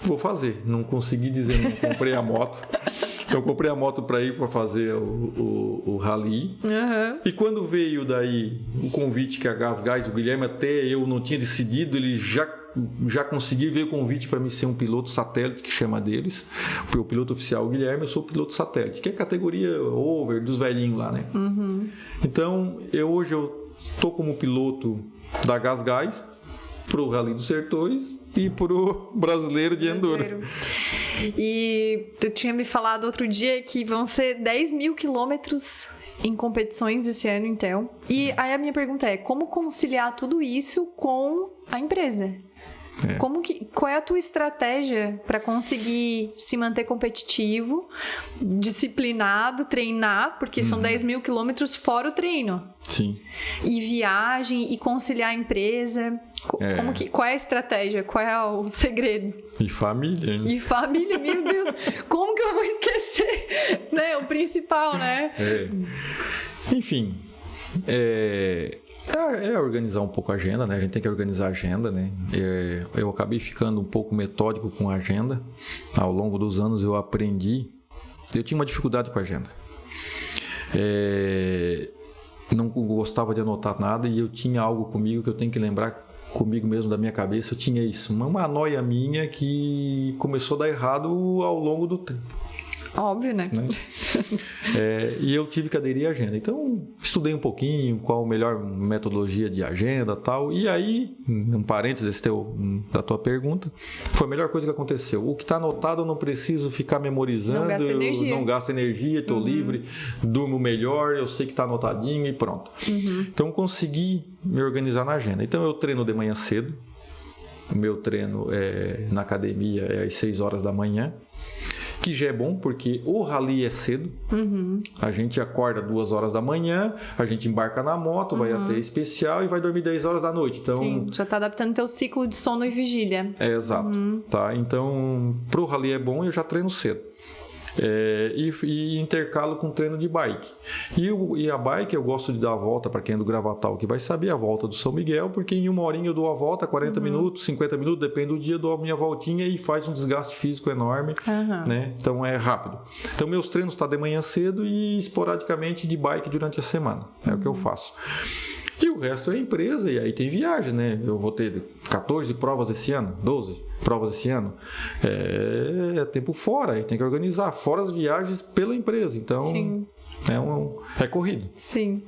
vou fazer, não consegui dizer, não comprei a moto. Então comprei a moto para ir para fazer o rally. E quando veio daí o convite que a GasGas, o Guilherme até eu não tinha decidido, ele já consegui ver o convite para mim ser um piloto satélite, que chama deles. O piloto oficial, o Guilherme, eu sou piloto satélite, que é a categoria over dos velhinhos lá, né? Então, hoje eu tô como piloto da GasGas pro Rally dos Sertões e pro brasileiro de enduro. E tu tinha me falado outro dia que vão ser 10 mil quilômetros em competições esse ano, então. E aí a minha pergunta é, como conciliar tudo isso com a empresa? Qual é a tua estratégia para conseguir se manter competitivo, disciplinado, treinar, porque são 10 mil quilômetros fora o treino. Sim. E viagem, e conciliar a empresa. Qual é a estratégia? Qual é o segredo? E família, hein? E família, meu Deus, como que eu vou esquecer? Né? O principal, né? Enfim, é organizar um pouco a agenda, né? A gente tem que organizar a agenda, né? Eu acabei ficando um pouco metódico com a agenda. Ao longo dos anos eu aprendi. Eu tinha uma dificuldade com a agenda. Não gostava de anotar nada e eu tinha algo comigo que eu tenho que lembrar comigo mesmo da minha cabeça. Eu tinha isso, uma noia minha que começou a dar errado ao longo do tempo. Óbvio, né? E eu tive que aderir à agenda. Então, estudei um pouquinho qual a melhor metodologia de agenda e tal. E aí, um parênteses da tua pergunta, foi a melhor coisa que aconteceu. O que está anotado eu não preciso ficar memorizando. Não gasto energia, estou livre, durmo melhor, eu sei que está anotadinho e pronto. Então, consegui me organizar na agenda. Então, eu treino de manhã cedo. O meu treino na academia é às 6 horas da manhã. Que já é bom, porque o rally é cedo. A gente acorda 2 horas da manhã, a gente embarca na moto, vai até especial e vai dormir 10 horas da noite. Então, sim, já está adaptando teu ciclo de sono e vigília. Exato. Tá? Então, pro rally é bom, eu já treino cedo. E intercalo com treino de bike. E a bike eu gosto de dar a volta, para quem é do Gravatal que vai saber, a volta do São Miguel, porque em 1 horinha eu dou a volta, 40 minutos, 50 minutos, depende do dia, dou a minha voltinha e faz um desgaste físico enorme, né? Então é rápido. Então meus treinos estão de manhã cedo e esporadicamente de bike durante a semana, é o que eu faço. E o resto é empresa, e aí tem viagem, né? Eu vou ter 14 provas esse ano, 12 provas esse ano. É tempo fora, aí tem que organizar, fora as viagens pela empresa. Então, sim, é corrido. Sim.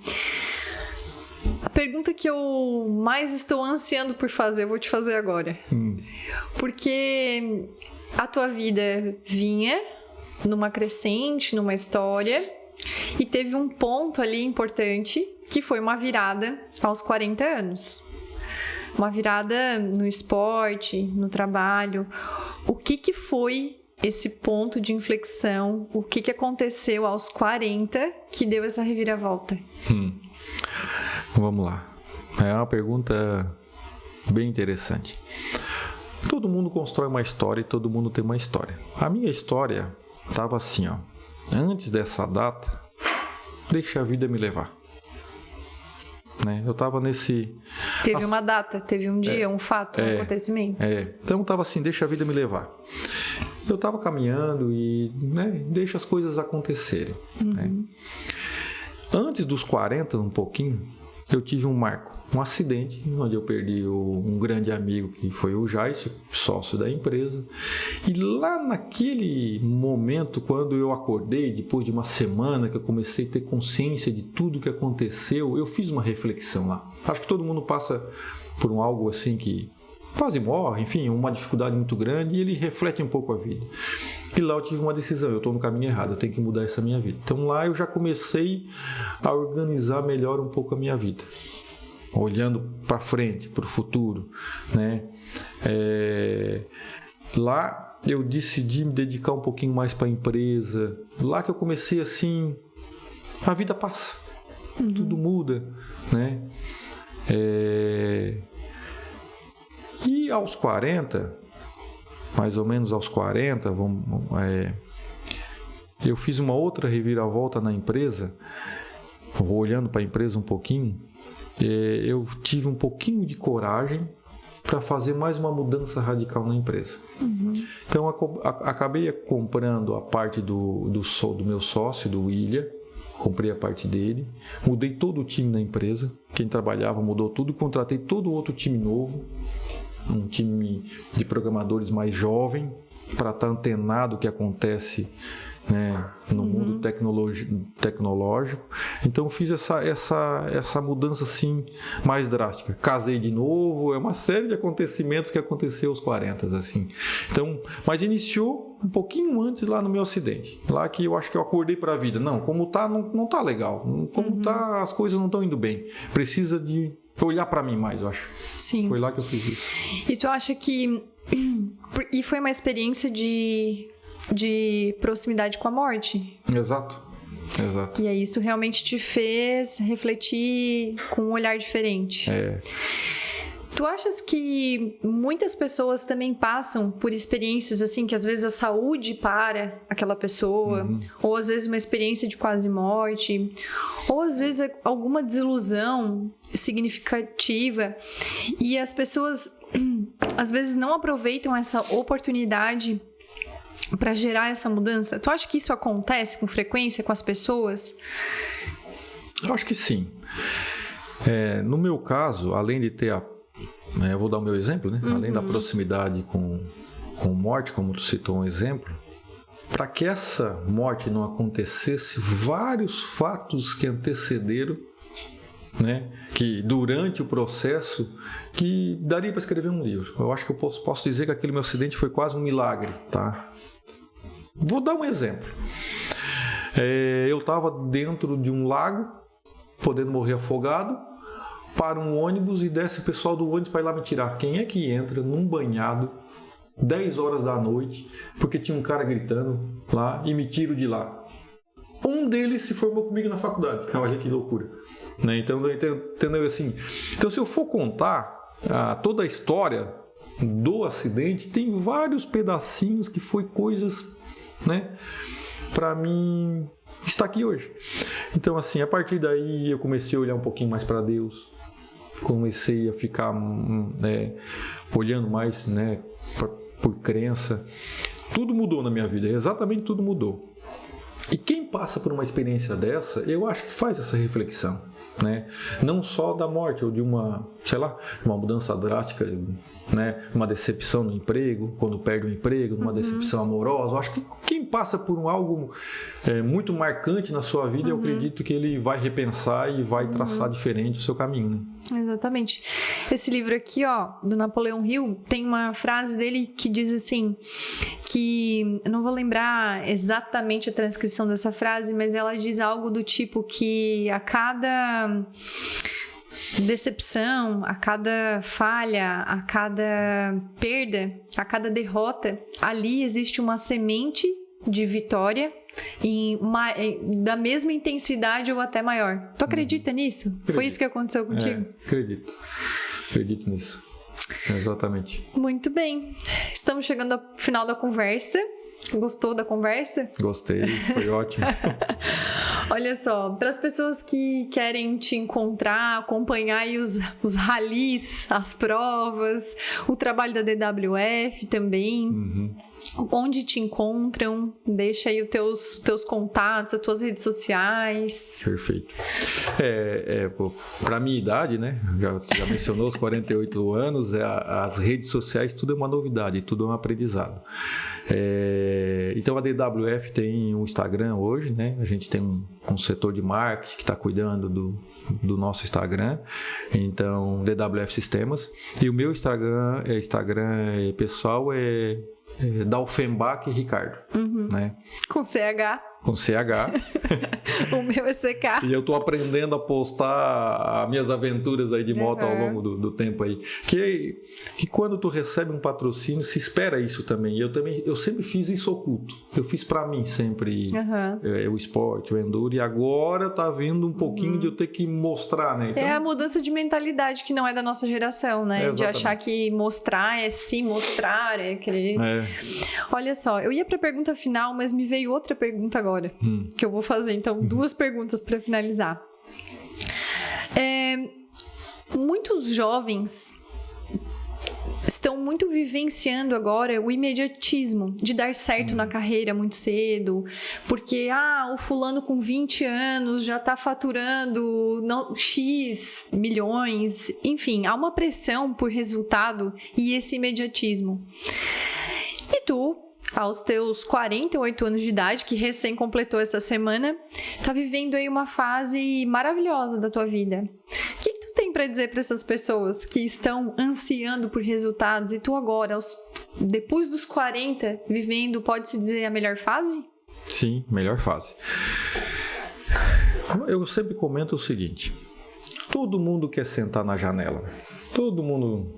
A pergunta que eu mais estou ansiando por fazer, eu vou te fazer agora. Porque a tua vida vinha numa crescente, numa história, e teve um ponto ali importante, que foi uma virada aos 40 anos. Uma virada no esporte, no trabalho. O que foi esse ponto de inflexão? O que aconteceu aos 40 que deu essa reviravolta? Vamos lá. É uma pergunta bem interessante. Todo mundo constrói uma história e todo mundo tem uma história. A minha história estava assim, ó. Antes dessa data, deixa a vida me levar. Né? Eu estava nesse... Teve uma data, teve um dia, um fato, um acontecimento. Então eu estava assim, deixa a vida me levar. Eu estava caminhando e deixa as coisas acontecerem. Né? Antes dos 40, um pouquinho, eu tive um marco, um acidente, onde eu perdi um grande amigo, que foi o Jaice, sócio da empresa. E lá naquele momento, quando eu acordei, depois de uma semana que eu comecei a ter consciência de tudo que aconteceu, eu fiz uma reflexão lá. Acho que todo mundo passa por algo assim que quase morre, enfim, uma dificuldade muito grande, e ele reflete um pouco a vida. E lá eu tive uma decisão, eu estou no caminho errado, eu tenho que mudar essa minha vida. Então lá eu já comecei a organizar melhor um pouco a minha vida. Olhando para frente, para o futuro, né? Lá eu decidi me dedicar um pouquinho mais para a empresa. Lá que eu comecei assim, a vida passa, tudo muda, né? E aos 40, mais ou menos aos 40, eu fiz uma outra reviravolta na empresa. Vou olhando para a empresa um pouquinho. Eu tive um pouquinho de coragem para fazer mais uma mudança radical na empresa. Então, acabei comprando a parte do meu sócio, do William. Comprei a parte dele, mudei todo o time da empresa. Quem trabalhava mudou tudo, contratei todo outro time novo, um time de programadores mais jovem, para estar antenado o que acontece, né, no mundo tecnológico. Então fiz essa mudança assim mais drástica. Casei de novo, é uma série de acontecimentos que aconteceu aos 40 assim. Então, mas iniciou um pouquinho antes lá no meu acidente. Lá que eu acho que eu acordei para a vida. Não, como tá, não tá legal. Como tá, as coisas não estão indo bem. Precisa de olhar para mim mais, eu acho. Sim. Foi lá que eu fiz isso. E tu acha que... E foi uma experiência de proximidade com a morte? Exato. E aí isso realmente te fez refletir com um olhar diferente. Tu achas que muitas pessoas também passam por experiências assim, que às vezes a saúde para aquela pessoa, ou às vezes uma experiência de quase morte, ou às vezes alguma desilusão significativa, e as pessoas às vezes não aproveitam essa oportunidade para gerar essa mudança? Tu acha que isso acontece com frequência com as pessoas? Eu acho que sim. No meu caso, além de ter eu vou dar o meu exemplo, né? Além da proximidade com morte, como tu citou um exemplo, para que essa morte não acontecesse, vários fatos que antecederam, né? Que durante o processo, que daria para escrever um livro. Eu acho que eu posso dizer que aquele meu acidente foi quase um milagre, tá? Vou dar um exemplo. Eu estava dentro de um lago, podendo morrer afogado, para um ônibus e desce o pessoal do ônibus para ir lá me tirar. Quem é que entra num banhado 10 horas da noite porque tinha um cara gritando lá e me tiro de lá? Um deles se formou comigo na faculdade. Olha que loucura, né? Então, entendeu assim? Então, se eu for contar toda a história do acidente, tem vários pedacinhos que foi coisas, né, para mim estar aqui hoje. Então, assim, a partir daí eu comecei a olhar um pouquinho mais para Deus. Comecei a ficar olhando mais, né, por crença. Tudo mudou na minha vida, exatamente tudo mudou. E quem passa por uma experiência dessa, eu acho que faz essa reflexão, né? Não só da morte ou de uma mudança drástica, né? Uma decepção no emprego, quando perde o emprego, uma decepção amorosa. Eu acho que quem passa por algo muito marcante na sua vida, eu acredito que ele vai repensar e vai traçar diferente o seu caminho, né? Exatamente. Esse livro aqui, ó, do Napoleão Hill, tem uma frase dele que diz assim, que eu não vou lembrar exatamente a transcrição dessa frase, mas ela diz algo do tipo que a cada decepção, a cada falha, a cada perda, a cada derrota, ali existe uma semente de vitória da mesma intensidade ou até maior. Tu acredita nisso? Acredito. Foi isso que aconteceu contigo? Acredito nisso. Exatamente. Muito bem. Estamos chegando ao final da conversa. Gostou da conversa? Gostei, foi ótimo. Olha só, para as pessoas que querem te encontrar, acompanhar aí os ralis, as provas, o trabalho da DWF também, onde te encontram? Deixa aí os teus contatos, as tuas redes sociais. Perfeito. Para a minha idade, né? Já mencionou os 48 anos, as redes sociais, tudo é uma novidade, tudo é um aprendizado. Então a DWF tem um Instagram hoje, né? A gente tem um setor de marketing que está cuidando do nosso Instagram, então DWF Sistemas, e o meu Instagram pessoal é Dalfenbach Ricardo, né? Com CH. Com CH. O meu é CK. E eu tô aprendendo a postar as minhas aventuras aí de moto ao longo do tempo aí. Que quando tu recebe um patrocínio, se espera isso também. Eu sempre fiz isso oculto. Eu fiz pra mim sempre o esporte, o enduro. E agora tá vindo um pouquinho de eu ter que mostrar, né? Então, é a mudança de mentalidade que não é da nossa geração, né? De achar que mostrar é se mostrar, é querer... Olha só, eu ia pra pergunta final, mas me veio outra pergunta agora. Que eu vou fazer, então, duas perguntas para finalizar. Muitos jovens estão muito vivenciando agora o imediatismo de dar certo na carreira muito cedo, porque o fulano com 20 anos já está faturando X milhões, enfim, há uma pressão por resultado e esse imediatismo. E tu, aos teus 48 anos de idade, que recém completou essa semana, tá vivendo aí uma fase maravilhosa da tua vida. O que tu tem para dizer para essas pessoas que estão ansiando por resultados e tu agora, depois dos 40, vivendo, pode-se dizer, a melhor fase? Sim, melhor fase. Eu sempre comento o seguinte: Todo mundo quer sentar na janela. Todo mundo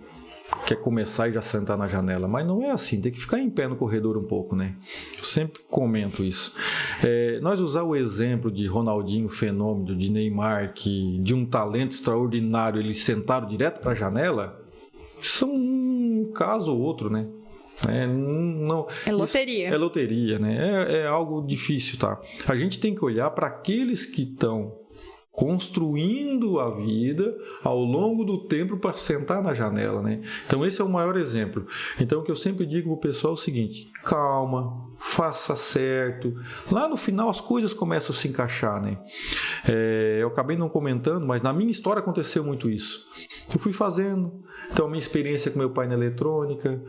quer começar e já sentar na janela, mas não é assim, tem que ficar em pé no corredor um pouco, né? Eu sempre comento isso. Nós usar o exemplo de Ronaldinho Fenômeno, de Neymar, que de um talento extraordinário, eles sentaram direto para a janela, são um caso ou outro, né? É loteria. É loteria, né? É algo difícil, tá? A gente tem que olhar para aqueles que estão construindo a vida ao longo do tempo para sentar na janela, né? Então esse é o maior exemplo. Então o que eu sempre digo pro pessoal é o seguinte: calma, faça certo. Lá no final as coisas começam a se encaixar, né? Eu acabei não comentando, mas na minha história aconteceu muito isso. Eu fui fazendo. Então a minha experiência com meu pai na eletrônica,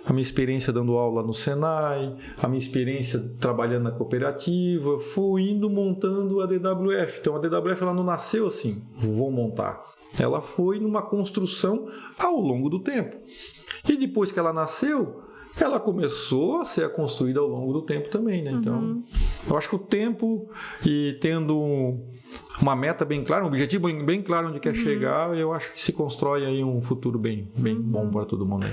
a minha experiência dando aula no Senai, a minha experiência trabalhando na cooperativa, fui indo montando a DWF. Então a DWF ela não nasceu assim, vou montar. Ela foi numa construção ao longo do tempo. E depois que ela nasceu, ela começou a ser construída ao longo do tempo também, né? Então, eu acho que o tempo e tendo uma meta bem clara, um objetivo bem claro onde quer chegar, eu acho que se constrói aí um futuro bem bom para todo mundo aí.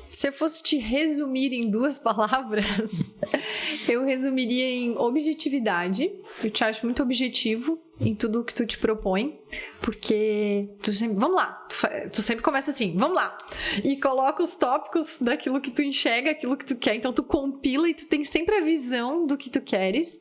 Se eu fosse te resumir em 2 palavras, eu resumiria em objetividade. Eu te acho muito objetivo em tudo que tu te propõe, porque tu sempre, vamos lá, tu sempre começa assim, vamos lá, e coloca os tópicos daquilo que tu enxerga, aquilo que tu quer, então tu compila e tu tem sempre a visão do que tu queres.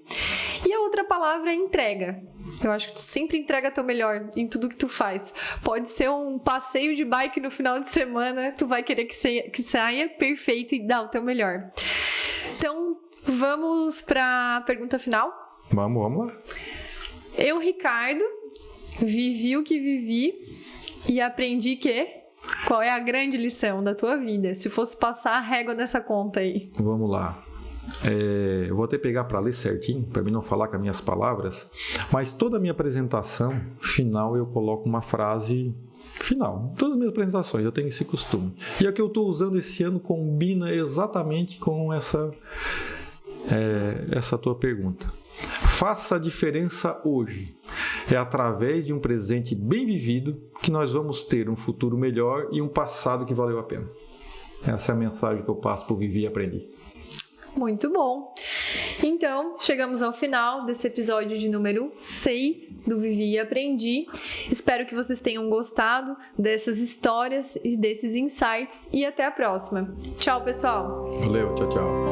E a outra palavra é entrega. Eu acho que tu sempre entrega teu melhor em tudo que tu faz. Pode ser um passeio de bike no final de semana, tu vai querer que saia perfeito e dá o teu melhor. Então, vamos para a pergunta final? Vamos lá. Eu, Ricardo, vivi o que vivi e aprendi que... Qual é a grande lição da tua vida? Se fosse passar a régua nessa conta aí. Vamos lá. Eu vou até pegar para ler certinho, para mim não falar com as minhas palavras, mas toda a minha apresentação final eu coloco uma frase final. Todas as minhas apresentações eu tenho esse costume. E a que eu estou usando esse ano combina exatamente com essa tua pergunta. Faça a diferença hoje. É através de um presente bem vivido que nós vamos ter um futuro melhor e um passado que valeu a pena. Essa é a mensagem que eu passo por Vivi e Aprendi. Muito bom. Então, chegamos ao final desse episódio de número 6 do Vivi e Aprendi. Espero que vocês tenham gostado dessas histórias e desses insights e até a próxima. Tchau, pessoal. Valeu, tchau.